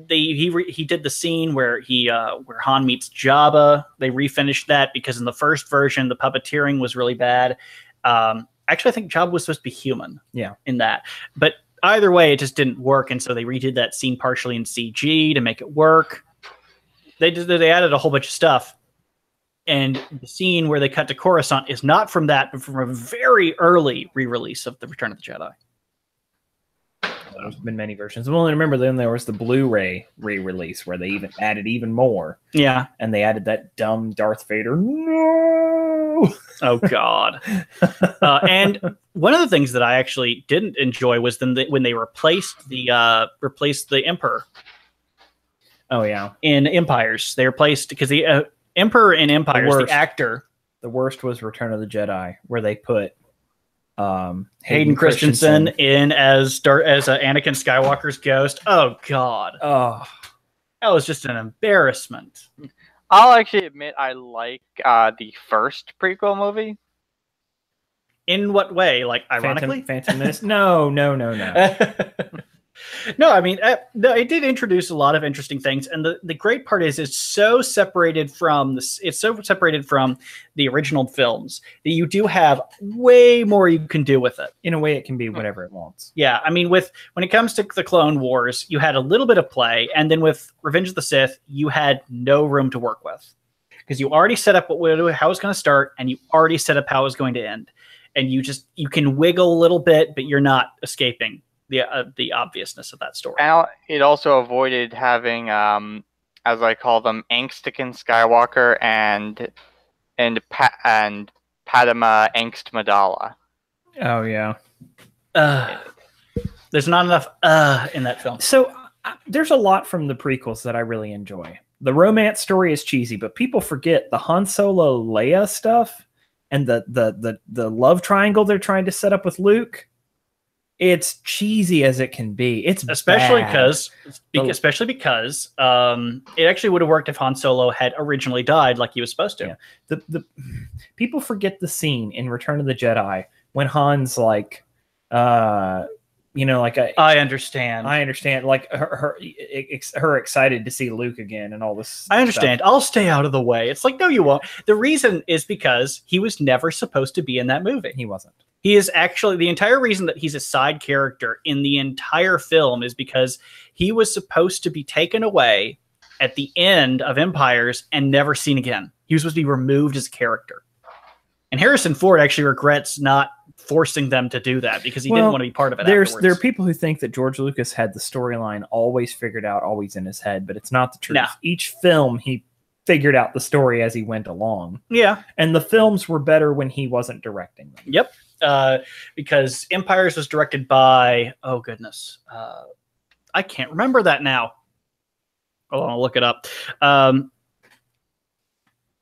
S2: he did the scene where where Han meets Jabba. They refinished that because in the first version the puppeteering was really bad. Actually, I think Jabba was supposed to be human.
S1: Yeah,
S2: in that, but either way, it just didn't work, and so they redid that scene partially in CG to make it work. They added a whole bunch of stuff, and the scene where they cut to Coruscant is not from that, but from a very early re-release of the Return of the Jedi.
S1: There's been many versions. Well, remember then there was the Blu-ray re-release where they even added even more.
S2: Yeah,
S1: and they added that dumb Darth Vader. No.
S2: Oh God. And one of the things that I actually didn't enjoy was when they replaced the Emperor.
S1: Oh yeah,
S2: in Empires they replaced because the Emperor in Empires, the actor.
S1: The worst was Return of the Jedi, where they put
S2: Hayden Christensen in as Anakin Skywalker's ghost. Oh God.
S1: Oh,
S2: that was just an embarrassment.
S3: I'll actually admit I like the first prequel movie.
S2: In what way? Like ironically?
S1: Phantom Menace? No.
S2: No, I mean, it did introduce a lot of interesting things, and the great part is it's so separated from the original films that you do have way more you can do with it.
S1: In a way, it can be whatever it wants.
S2: Yeah, I mean, when it comes to the Clone Wars, you had a little bit of play, and then with Revenge of the Sith, you had no room to work with because you already set up how it was going to start, and you already set up how it was going to end, and you can wiggle a little bit, but you're not escaping the obviousness of that story.
S3: And it also avoided having, as I call them, Angstican Skywalker and Padma Angst Madala.
S1: Oh yeah.
S2: There's not enough in that film.
S1: So there's a lot from the prequels that I really enjoy. The romance story is cheesy, but people forget the Han Solo Leia stuff and the love triangle they're trying to set up with Luke. It's cheesy as it can be. It's
S2: especially because it actually would have worked if Han Solo had originally died like he was supposed to.
S1: Yeah. The people forget the scene in Return of the Jedi when Han's like, I understand. Like her excited to see Luke again and all this.
S2: I understand. Stuff. I'll stay out of the way. It's like, no, you won't. The reason is because he was never supposed to be in that movie.
S1: He wasn't.
S2: He is actually the entire reason that he's a side character in the entire film is because he was supposed to be taken away at the end of Empires and never seen again. He was supposed to be removed as a character. And Harrison Ford actually regrets not forcing them to do that because he didn't want to be part of it.
S1: There are people who think that George Lucas had the storyline always figured out, always in his head, but it's not the truth.
S2: No.
S1: Each film, he figured out the story as he went along.
S2: Yeah.
S1: And the films were better when he wasn't directing them.
S2: Yep. Because Empires was directed by, oh goodness. I can't remember that now. I'll look it up.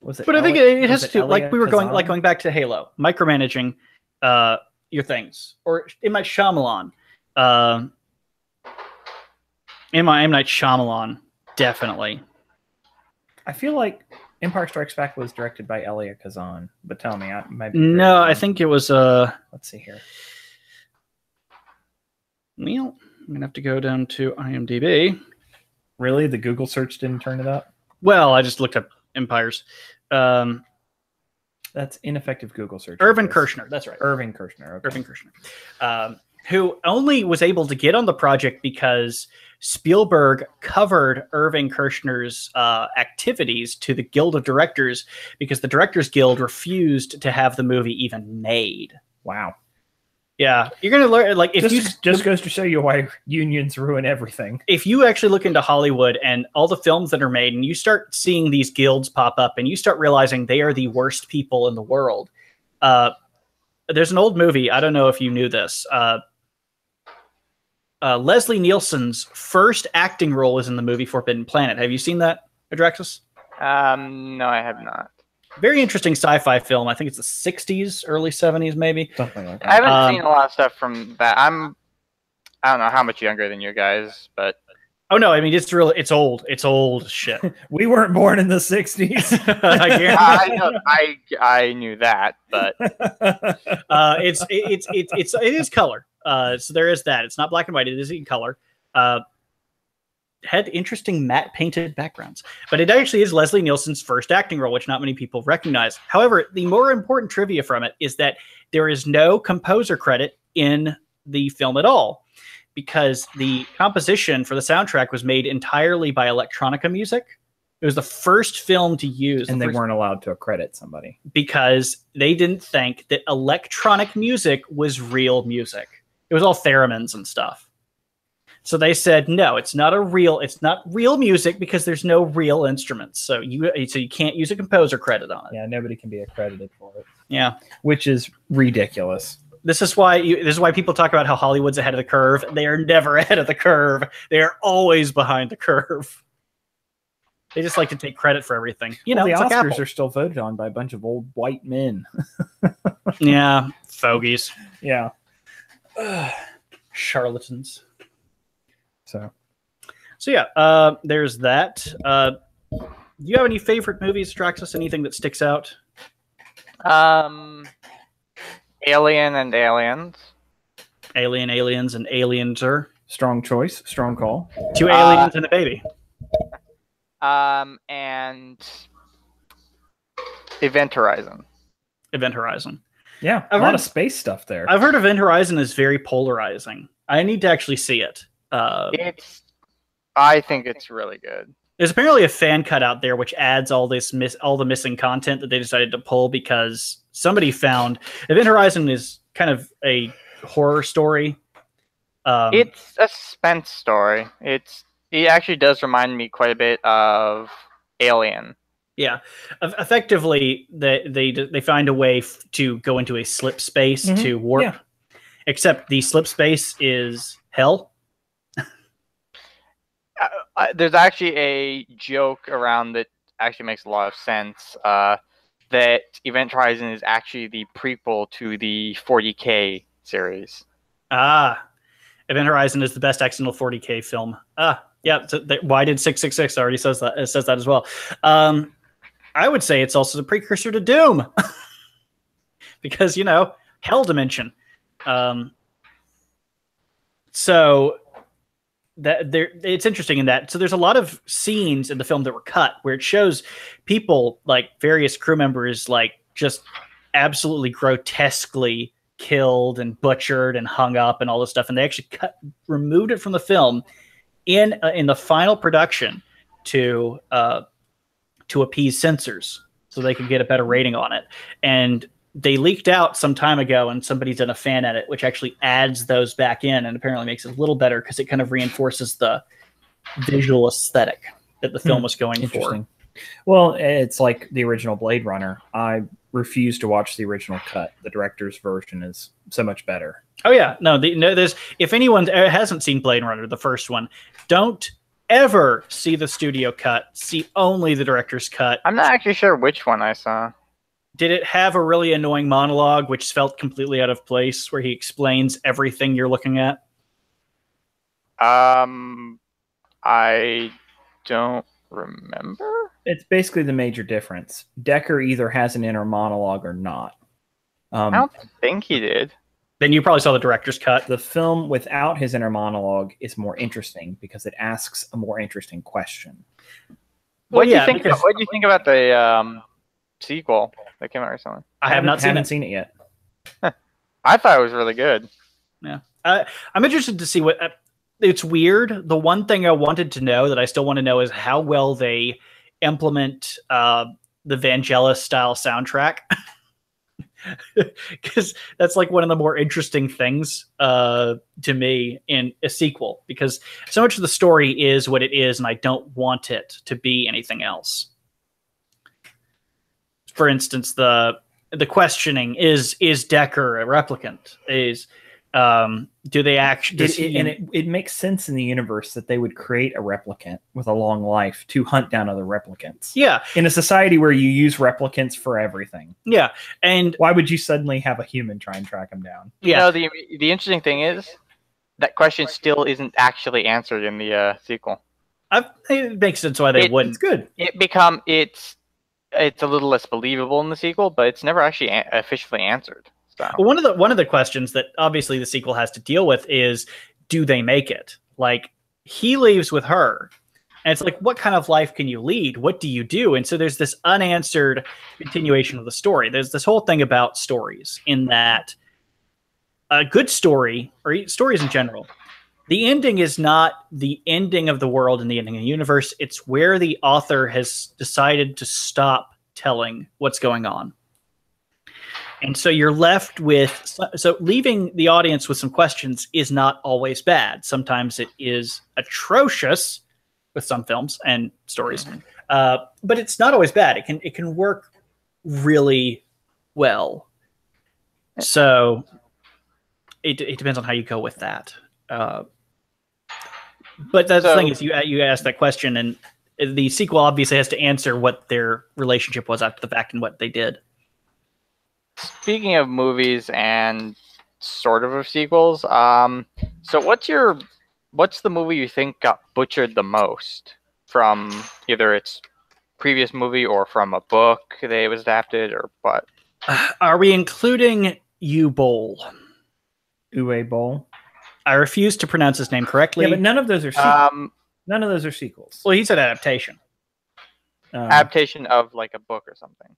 S1: Was it?
S2: But I think it has to, like
S1: Elia
S2: we were
S1: Kazan?
S2: going back to Halo, micromanaging your things, or M. Night Shyamalan. M. Night Shyamalan, definitely.
S1: I feel like Empire Strikes Back was directed by Elia Kazan, but tell me, I might be
S2: No,
S1: wrong.
S2: I think it was.
S1: Let's see here.
S2: Well, I'm gonna have to go down to IMDb.
S1: Really, the Google search didn't turn it up.
S2: Well, I just looked up Empires.
S1: That's ineffective Google search.
S2: Irvin Kershner, that's right.
S1: Irvin Kershner. Okay.
S2: Irvin Kershner, who only was able to get on the project because Spielberg covered Irving Kershner's activities to the Guild of Directors, because the Directors Guild refused to have the movie even made.
S1: Wow.
S2: Yeah, you're gonna learn. Like, if
S1: just goes to show you why unions ruin everything.
S2: If you actually look into Hollywood and all the films that are made, and you start seeing these guilds pop up, and you start realizing they are the worst people in the world. There's an old movie. I don't know if you knew this. Leslie Nielsen's first acting role was in the movie Forbidden Planet. Have you seen that, Adraxis?
S3: No, I have not.
S2: Very interesting sci-fi film. I think it's the 60s, early 70s, maybe.
S1: Something like that.
S3: I haven't seen a lot of stuff from that. I don't know how much younger than you guys, but
S2: oh no, I mean it's old. It's old shit.
S1: We weren't born in the 60s.
S3: I knew that, but
S2: it is color. So there is that. It's not black and white. It is in color. Had interesting matte painted backgrounds, but it actually is Leslie Nielsen's first acting role, which not many people recognize. However, the more important trivia from it is that there is no composer credit in the film at all, because the composition for the soundtrack was made entirely by electronica music. It was the first film to use,
S1: and they weren't allowed to accredit somebody
S2: because they didn't think that electronic music was real music. It was all theremins and stuff. So they said, no, it's not real music because there's no real instruments. So you can't use a composer credit on it.
S1: Yeah, nobody can be accredited for it.
S2: Yeah,
S1: which is ridiculous.
S2: This is why people talk about how Hollywood's ahead of the curve. They are never ahead of the curve. They are always behind the curve. They just like to take credit for everything. You know,
S1: the
S2: Oscars
S1: Oscars are still voted on by a bunch of old white men.
S2: Yeah, fogies.
S1: Yeah.
S2: Charlatans. So yeah, there's that. Do you have any favorite movies, Draxus? Anything that sticks out?
S3: Alien and Aliens.
S2: Alien, Aliens, and Alienser.
S1: Strong choice. Strong call.
S2: 2 aliens and a baby.
S3: And Event Horizon.
S2: Event Horizon.
S1: Yeah, a lot of space stuff there.
S2: I've heard Event Horizon is very polarizing. I need to actually see it.
S3: I think it's really good.
S2: There's apparently a fan cut out there which adds all the missing content that they decided to pull because somebody found Event Horizon is kind of a horror story.
S3: It's a suspense story. It actually does remind me quite a bit of Alien.
S2: Yeah, effectively, they find a way to go into a slip space to warp. Yeah. Except the slip space is hell.
S3: There's actually a joke around that actually makes a lot of sense. That Event Horizon is actually the prequel to the 40K series.
S2: Event Horizon is the best accidental 40K film. Yeah. So why did 666 already says that? It says that as well. I would say it's also the precursor to Doom, because hell dimension. So that it's interesting in that. So there's a lot of scenes in the film that were cut where it shows people, like various crew members, like just absolutely grotesquely killed and butchered and hung up and all this stuff. And they actually removed it from the film in the final production to appease censors so they could get a better rating on it. And they leaked out some time ago, and somebody's done a fan edit, which actually adds those back in and apparently makes it a little better because it kind of reinforces the visual aesthetic that the film was going for.
S1: Well, it's like the original Blade Runner. I refuse to watch the original cut. The director's version is so much better.
S2: Oh yeah, there's if anyone hasn't seen Blade Runner, the first one, don't ever see the studio cut, see only the director's cut.
S3: I'm not actually sure which one I saw.
S2: Did it have a really annoying monologue which felt completely out of place, where he explains everything you're looking at?
S3: I don't remember.
S1: It's basically the major difference. Decker either has an inner monologue or not.
S3: I don't think he did.
S2: Then you probably saw the director's cut.
S1: The film without his inner monologue is more interesting because it asks a more interesting question.
S3: What do you think about the sequel that came out recently?
S2: I haven't
S1: seen it yet.
S3: I thought it was really good.
S2: Yeah, I'm interested to see what. It's weird. The one thing I wanted to know that I still want to know is how well they implement the Vangelis style soundtrack. Because that's like one of the more interesting things to me in a sequel, because so much of the story is what it is and I don't want it to be anything else. For instance, the questioning is Decker a replicant? Do they actually
S1: it makes sense in the universe that they would create a replicant with a long life to hunt down other replicants.
S2: Yeah.
S1: In a society where you use replicants for everything.
S2: Yeah. And
S1: why would you suddenly have a human try and track them down?
S3: Yeah. The interesting thing is that question still isn't actually answered in the sequel.
S2: It makes sense why they wouldn't.
S1: It's good.
S3: It's a little less believable in the sequel, but it's never actually officially answered. So.
S2: One of the questions that obviously the sequel has to deal with is, do they make it? Like, he leaves with her, and it's like, what kind of life can you lead? What do you do? And so there's this unanswered continuation of the story. There's this whole thing about stories, in that a good story, or stories in general, the ending is not the ending of the world and the ending of the universe. It's where the author has decided to stop telling what's going on. And so you're left with, so leaving the audience with some questions is not always bad. Sometimes it is atrocious with some films and stories, but it's not always bad. It can work really well. So it depends on how you go with that. But the thing is, you ask that question, and the sequel obviously has to answer what their relationship was after the fact and what they did.
S3: Speaking of movies and sort of sequels, so what's the movie you think got butchered the most from either its previous movie or from a book that it was adapted, or what?
S2: Are we including Uwe
S1: Boll?
S2: I refuse to pronounce his name correctly.
S1: Yeah, but none of those are sequels. None of those are sequels.
S2: Well, he said adaptation.
S3: Adaptation of like a book or something.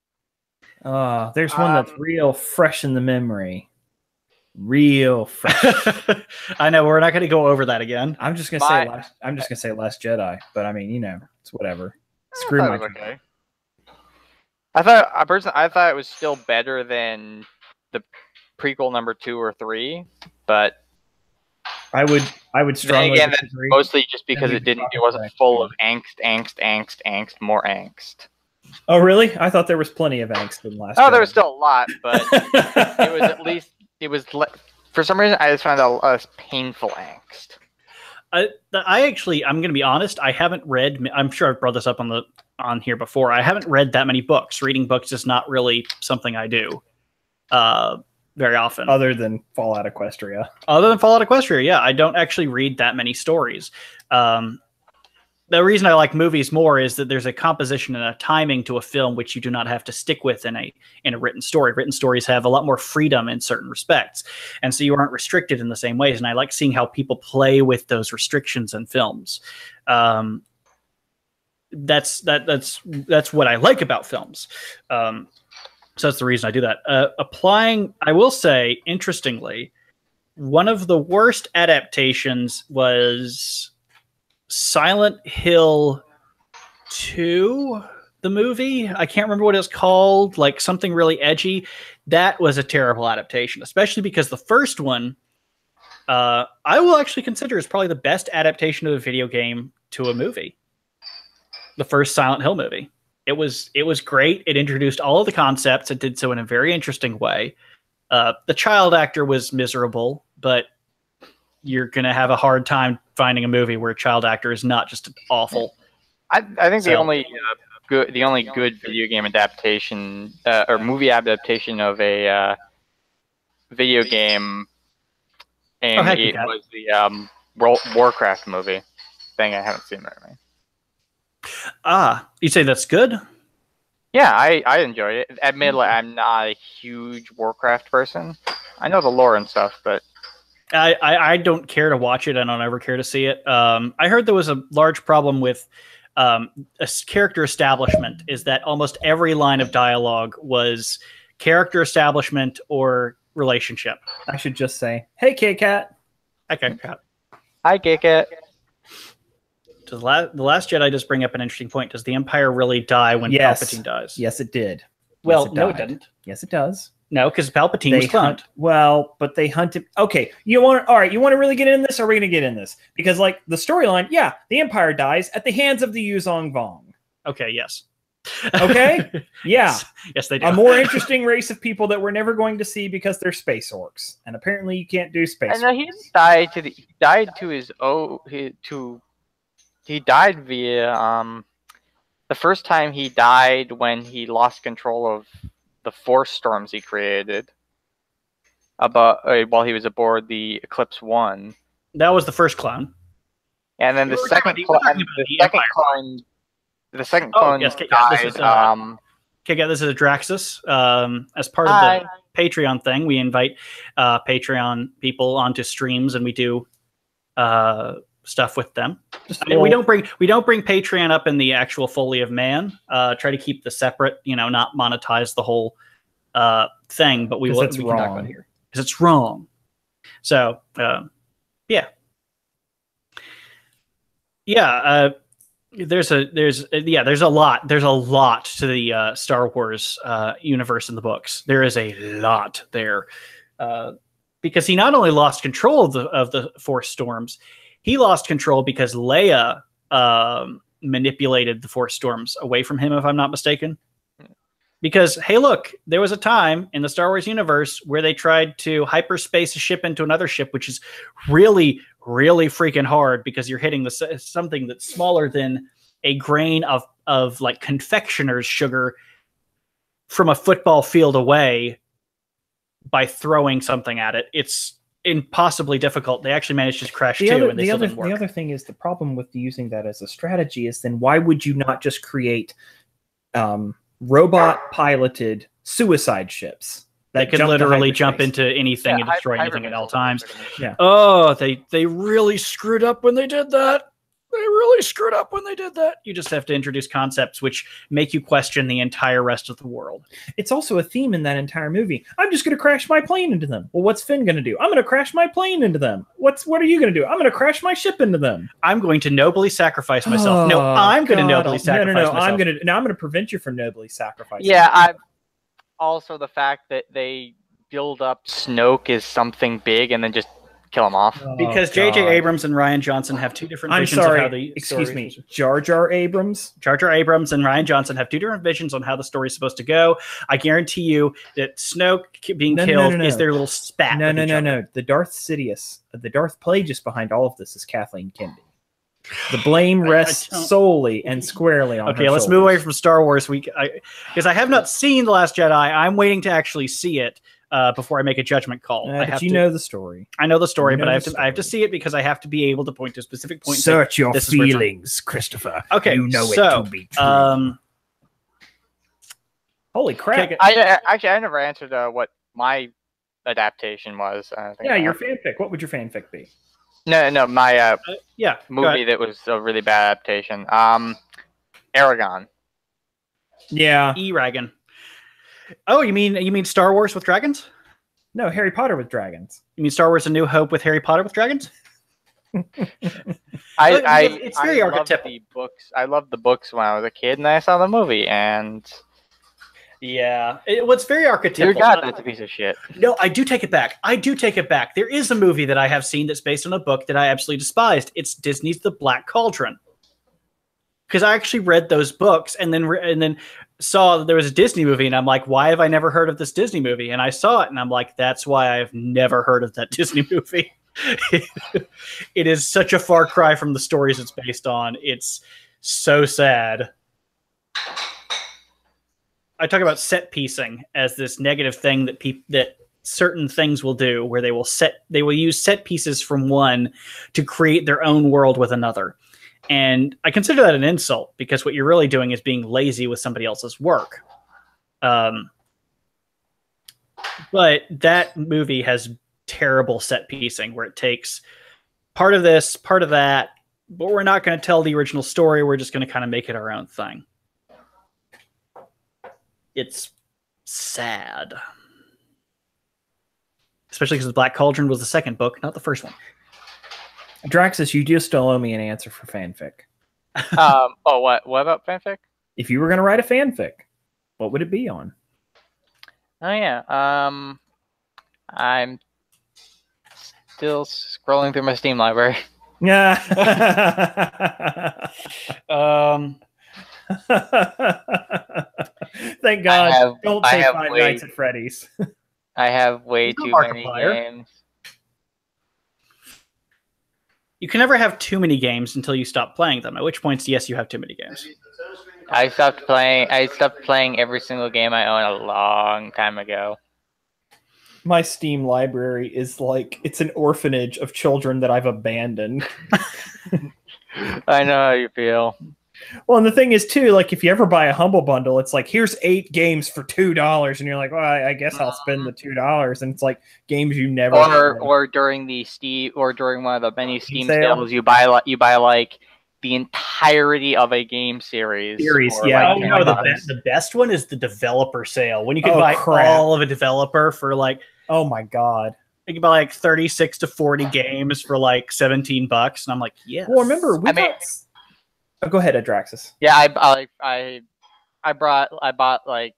S1: There's one that's real fresh in the memory. Real fresh.
S2: I know, we're not going to go over that again.
S1: I'm just going to say Last Jedi, but I mean, it's whatever. Screw my
S3: okay. I thought it was still better than the prequel number 2 or 3, but
S1: I would strongly
S3: again, that's
S1: disagree.
S3: Mostly just because it wasn't full of angst, more angst.
S1: Oh, really? I thought there was plenty of angst in Last
S3: Jedi.
S1: Jedi.
S3: There was still a lot, but for some reason, I just found a less painful angst.
S2: I'm going to be honest. I haven't read. I'm sure I've brought this up on here before. I haven't read that many books. Reading books is not really something I do very often.
S1: Other than Fallout Equestria.
S2: Yeah. I don't actually read that many stories. The reason I like movies more is that there's a composition and a timing to a film which you do not have to stick with in a written story. Written stories have a lot more freedom in certain respects, and so you aren't restricted in the same ways. And I like seeing how people play with those restrictions in films. That's what I like about films. So that's the reason I do that. I will say, interestingly, one of the worst adaptations was Silent Hill 2, the movie. I can't remember what it's called, like something really edgy. That was a terrible adaptation, especially because the first one, I will actually consider is probably the best adaptation of a video game to a movie. The first Silent Hill movie. It was great. It introduced all of the concepts. It did so in a very interesting way. The child actor was miserable, but you're going to have a hard time finding a movie where a child actor is not just awful.
S3: I think the only good video game adaptation or movie adaptation of a video game, and it was the Warcraft movie. Thing I haven't seen that. Right?
S2: You say that's good?
S3: Yeah, I enjoyed it. Admittedly, I'm not a huge Warcraft person. I know the lore and stuff, but
S2: I don't care to watch it. I don't ever care to see it. I heard there was a large problem with a character establishment. Is that almost every line of dialogue was character establishment or relationship?
S1: I should just say, "Hey, K-Cat."
S2: Hi, K-Cat.
S3: Hi, K-Cat.
S2: Does the Last Jedi just bring up an interesting point? Does the Empire really die when Palpatine dies?
S1: Yes, it did.
S2: Well, no, it didn't.
S1: Yes, it does.
S2: No, because Palpatine was cloned.
S1: But they hunted. Okay, you want to really get in this? Or are we going to get in this? Because like the storyline, the Empire dies at the hands of the Yuzong Vong.
S2: Okay, yes.
S1: Okay, yeah,
S2: yes, they do.
S1: A more interesting race of people that we're never going to see because they're space orcs, and apparently you can't do space.
S3: And he died to his He died via the first time he died when he lost control of the force storms he created while he was aboard the Eclipse 1.
S2: That was the first clone.
S3: And then the second clone
S2: yes,
S3: died.
S2: This is Adraxis. As part of the Patreon thing, we invite Patreon people onto streams, and we do stuff with them. We don't bring Patreon up in the actual Foally of Man. Try to keep the separate, not monetize the whole thing. But we can talk about it here because it's wrong. So yeah. There's a lot to the Star Wars universe in the books. There is a lot there because he not only lost control of the Force storms. He lost control because Leia manipulated the Force storms away from him, if I'm not mistaken. Because, hey, look, there was a time in the Star Wars universe where they tried to hyperspace a ship into another ship, which is really, really freaking hard because you're hitting something that's smaller than a grain of like confectioner's sugar from a football field away by throwing something at it. It's impossibly difficult. They actually managed to crash and they still didn't work.
S1: The other thing is the problem with using that as a strategy is then why would you not just create robot piloted suicide ships
S2: that could literally jump into anything and destroy anything at all times?
S1: Yeah.
S2: Oh, they really screwed up when they did that. You just have to introduce concepts which make you question the entire rest of the world.
S1: It's also a theme in that entire movie. I'm just going to crash my plane into them. Well, what's Finn going to do? I'm going to crash my plane into them. What are you going to do? I'm going to crash my ship into them.
S2: I'm going to nobly sacrifice myself. No, I'm going to nobly sacrifice myself.
S1: I'm going to prevent you from nobly sacrificing.
S3: Yeah, also the fact that they build up Snoke as something big and then just kill him off.
S2: Because J.J. Abrams and Ryan Johnson have two different visions of how the
S1: Jar Jar Abrams?
S2: Jar Jar Abrams and Ryan Johnson have two different visions on how the story's supposed to go. I guarantee you that Snoke being killed is their little spat.
S1: No. The Darth Sidious, the Darth Plagueis behind all of this is Kathleen Kennedy. The blame rests solely and squarely on her
S2: let's
S1: shoulders.
S2: move away from Star Wars. Because I have not seen The Last Jedi. I'm waiting to actually see it. Before I make a judgment call.
S1: But you know the story.
S2: I know the story, but I have to see it because I have to be able to point to a specific point.
S1: Search your feelings, Christopher.
S2: Okay,
S1: you know it to be true. Holy crap!
S3: I never answered what my adaptation was.
S1: Your fanfic. What would your fanfic be?
S3: No, my movie that was a really bad adaptation. Aragon.
S1: Yeah,
S2: Eragon. Oh, you mean Star Wars with dragons?
S1: No, Harry Potter with dragons.
S2: You mean Star Wars: A New Hope with Harry Potter with dragons?
S3: It's very archetypal. I loved the books when I was a kid, and I saw the movie, and
S2: what's very archetypal.
S3: Dear God, that's a piece of shit.
S2: No, I do take it back. There is a movie that I have seen that's based on a book that I absolutely despised. It's Disney's The Black Cauldron. Because I actually read those books and then saw that there was a Disney movie, and I'm like, why have I never heard of this Disney movie? And I saw it, and I'm like, that's why I've never heard of that Disney movie. It is such a far cry from the stories it's based on. It's so sad. I talk about set piecing as this negative thing that certain things will do, where they will use set pieces from one to create their own world with another. And I consider that an insult, because what you're really doing is being lazy with somebody else's work. But that movie has terrible set piecing, where it takes part of this, part of that, but we're not going to tell the original story. We're just going to kind of make it our own thing. It's sad. Especially because Black Cauldron was the second book, not the first one.
S1: Draxus, you just still owe me an answer for fanfic.
S3: What about fanfic?
S1: If you were going to write a fanfic, what would it be on?
S3: Oh yeah. I'm still scrolling through my Steam library.
S1: Yeah. Thank God. Don't say Five Nights at Freddy's.
S3: I have way too many games.
S2: You can never have too many games until you stop playing them, at which point, yes, you have too many games.
S3: I stopped playing every single game I own a long time ago.
S1: My Steam library is like, it's an orphanage of children that I've abandoned.
S3: I know how you feel.
S1: Well, and the thing is, too, like, if you ever buy a Humble Bundle, it's like, here's 8 games for $2, and you're like, well, I guess I'll spend the $2, and it's like games you never.
S3: Or during one of the many Steam sales, you buy like the entirety of a game series.
S1: Yeah.
S2: Like, no, the best one is the developer sale, when you can buy all of a developer for like,
S1: oh my God.
S2: You can buy like 36 to 40 games for like $17, and I'm like, yes.
S1: Well, remember, go ahead, Adraxis.
S3: Yeah, I bought like,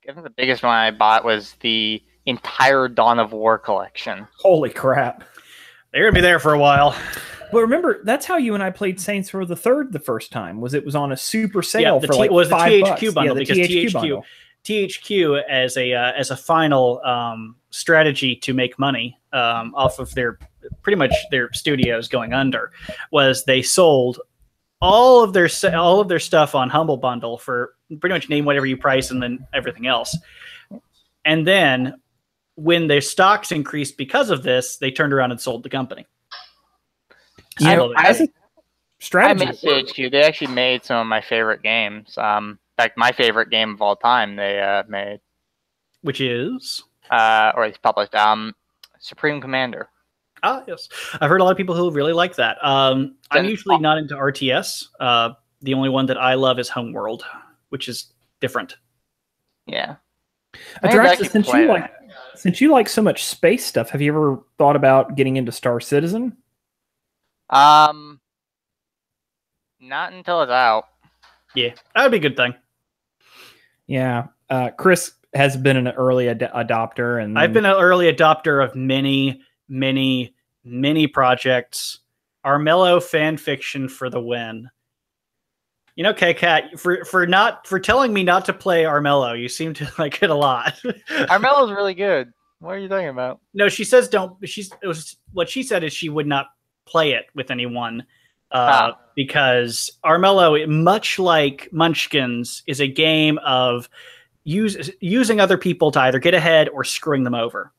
S3: I think the biggest one I bought was the entire Dawn of War collection.
S1: Holy crap.
S2: They're gonna be there for a while.
S1: But remember, that's how you and I played Saints Row the Third the first time. Was it was on a super sale for like $5.
S2: The THQ bundle,
S1: the
S2: because THQ as a final strategy to make money off of pretty much their studios going under, was they sold all of their stuff on Humble Bundle for pretty much name whatever you price and then everything else. And then when their stocks increased because of this, they turned around and sold the company.
S1: As a strategy,
S3: I miss THQ. They actually made some of my favorite games. In fact, my favorite game of all time they made,
S2: which is
S3: or it's published, Supreme Commander.
S2: Ah, yes. I've heard a lot of people who really like that. I'm usually not into RTS. The only one that I love is Homeworld, which is different.
S3: Yeah.
S1: Adraxis, since you like so much space stuff, have you ever thought about getting into Star Citizen?
S3: Not until it's out.
S2: Yeah, that would be a good thing.
S1: Yeah. Chris has been an early adopter, and
S2: I've been an early adopter of many projects. Armello fan fiction for the win. You know, K-Cat, for telling me not to play Armello, you seem to like it a lot.
S3: Armello's really good. What are you talking about?
S2: No, she says don't. What she said is she would not play it with anyone because Armello, much like Munchkins, is a game of using other people to either get ahead or screwing them over.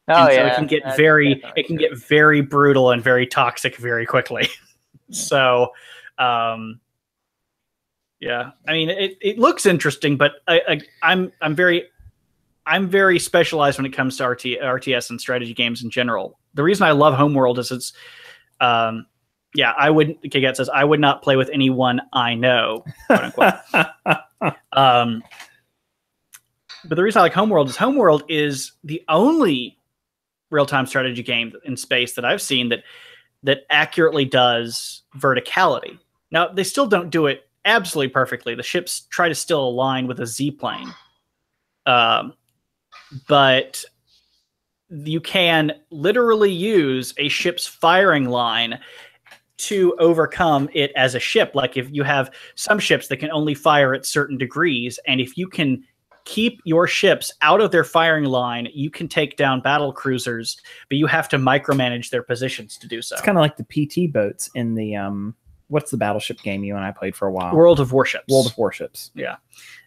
S3: Oh,
S2: so it can get very brutal and very toxic very quickly. So, yeah, I mean, it looks interesting, but I'm very specialized when it comes to RTS and strategy games in general. The reason I love Homeworld is it's, Kigat says, I would not play with anyone I know, quote unquote. But the reason I like Homeworld is the only real-time strategy game in space that I've seen that accurately does verticality. Now, they still don't do it absolutely perfectly. The ships try to still align with a Z-plane. But you can literally use a ship's firing line to overcome it as a ship. Like if you have some ships that can only fire at certain degrees, and if you can keep your ships out of their firing line, you can take down battle cruisers, but you have to micromanage their positions to do so.
S1: It's kind of like the PT boats in the what's the battleship game you and I played for a while?
S2: World of Warships.
S1: World of Warships.
S2: Yeah.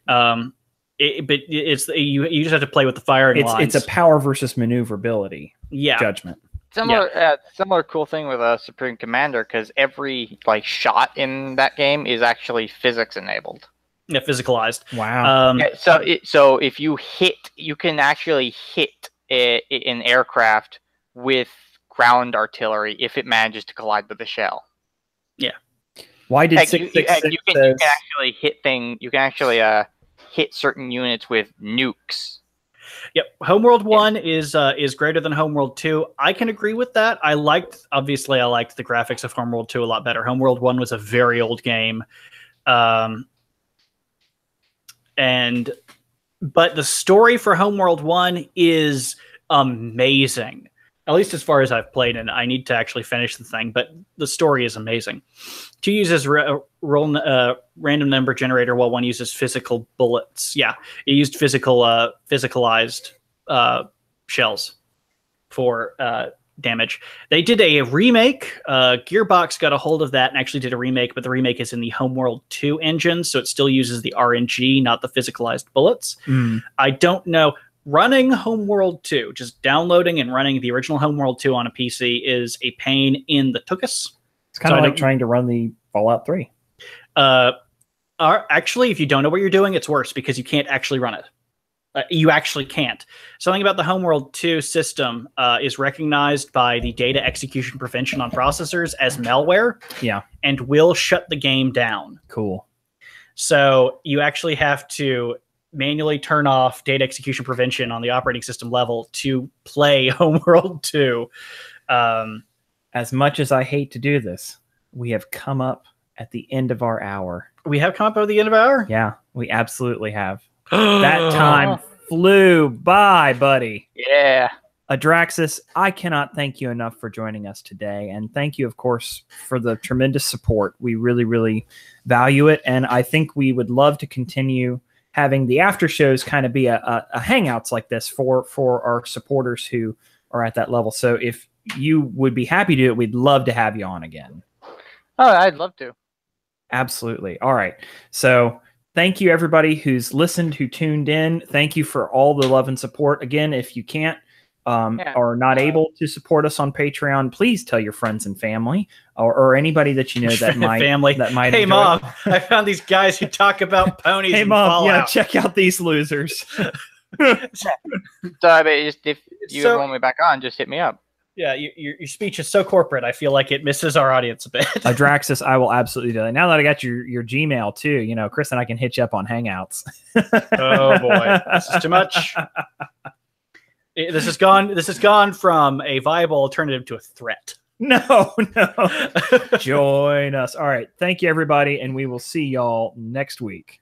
S2: But it's you just have to play with the firing lines.
S1: It's a power versus maneuverability judgment.
S3: Similar cool thing with a Supreme Commander, because every like shot in that game is actually physics enabled.
S2: Yeah, physicalized.
S1: Wow.
S3: So if you can actually hit an aircraft with ground artillery if it manages to collide with the shell.
S2: Yeah.
S1: Why did
S3: you can actually hit You can actually hit certain units with nukes.
S2: Yep, Homeworld 1 is greater than Homeworld 2. I can agree with that. I liked the graphics of Homeworld 2 a lot better. Homeworld 1 was a very old game. But the story for Homeworld 1 is amazing. At least as far as I've played, and I need to actually finish the thing, but the story is amazing. 2 uses random number generator, while 1 uses physical bullets. Yeah, it used physicalized shells for damage. They did a remake. Gearbox got a hold of that and actually did a remake, but the remake is in the Homeworld 2 engine, so it still uses the RNG, not the physicalized bullets. I don't know. Running Homeworld 2, just downloading and running the original Homeworld 2 on a PC is a pain in the tuchus.
S1: It's kind of like trying to run the Fallout 3.
S2: Actually, if you don't know what you're doing, it's worse because you can't actually run it. You actually can't. Something about the Homeworld 2 system is recognized by the data execution prevention on processors as malware.
S1: Yeah.
S2: And will shut the game down.
S1: Cool.
S2: So you actually have to manually turn off data execution prevention on the operating system level to play Homeworld 2.
S1: As much as I hate to do this, we have come up at the end of our hour.
S2: We have come up at the end of our hour?
S1: Yeah, we absolutely have. That time flew by, buddy.
S3: Yeah.
S1: Adraxis, I cannot thank you enough for joining us today. And thank you, of course, for the tremendous support. We really, really value it. And I think we would love to continue having the after shows kind of be a hangouts like this for our supporters who are at that level. So if you would be happy to do it, we'd love to have you on again.
S3: Oh, I'd love to.
S1: Absolutely. All right. So thank you, everybody who's listened, who tuned in. Thank you for all the love and support. Again, if you can't or not able to support us on Patreon, please tell your friends and family or anybody that you know that might
S2: Hey,
S1: enjoy.
S2: Mom, I found these guys who talk about ponies.
S1: Hey,
S2: and
S1: Mom,
S2: Fallout.
S1: yeah, check out these losers.
S3: So I mean, if you want me back on, just hit me up.
S2: Yeah, your speech is so corporate. I feel like it misses our audience a bit.
S1: Adraxis, I will absolutely do that. Now that I got your Gmail too, you know, Chris and I can hit you up on Hangouts.
S2: Oh boy, this is too much. This has gone from a viable alternative to a threat.
S1: No. Join us. All right. Thank you, everybody, and we will see y'all next week.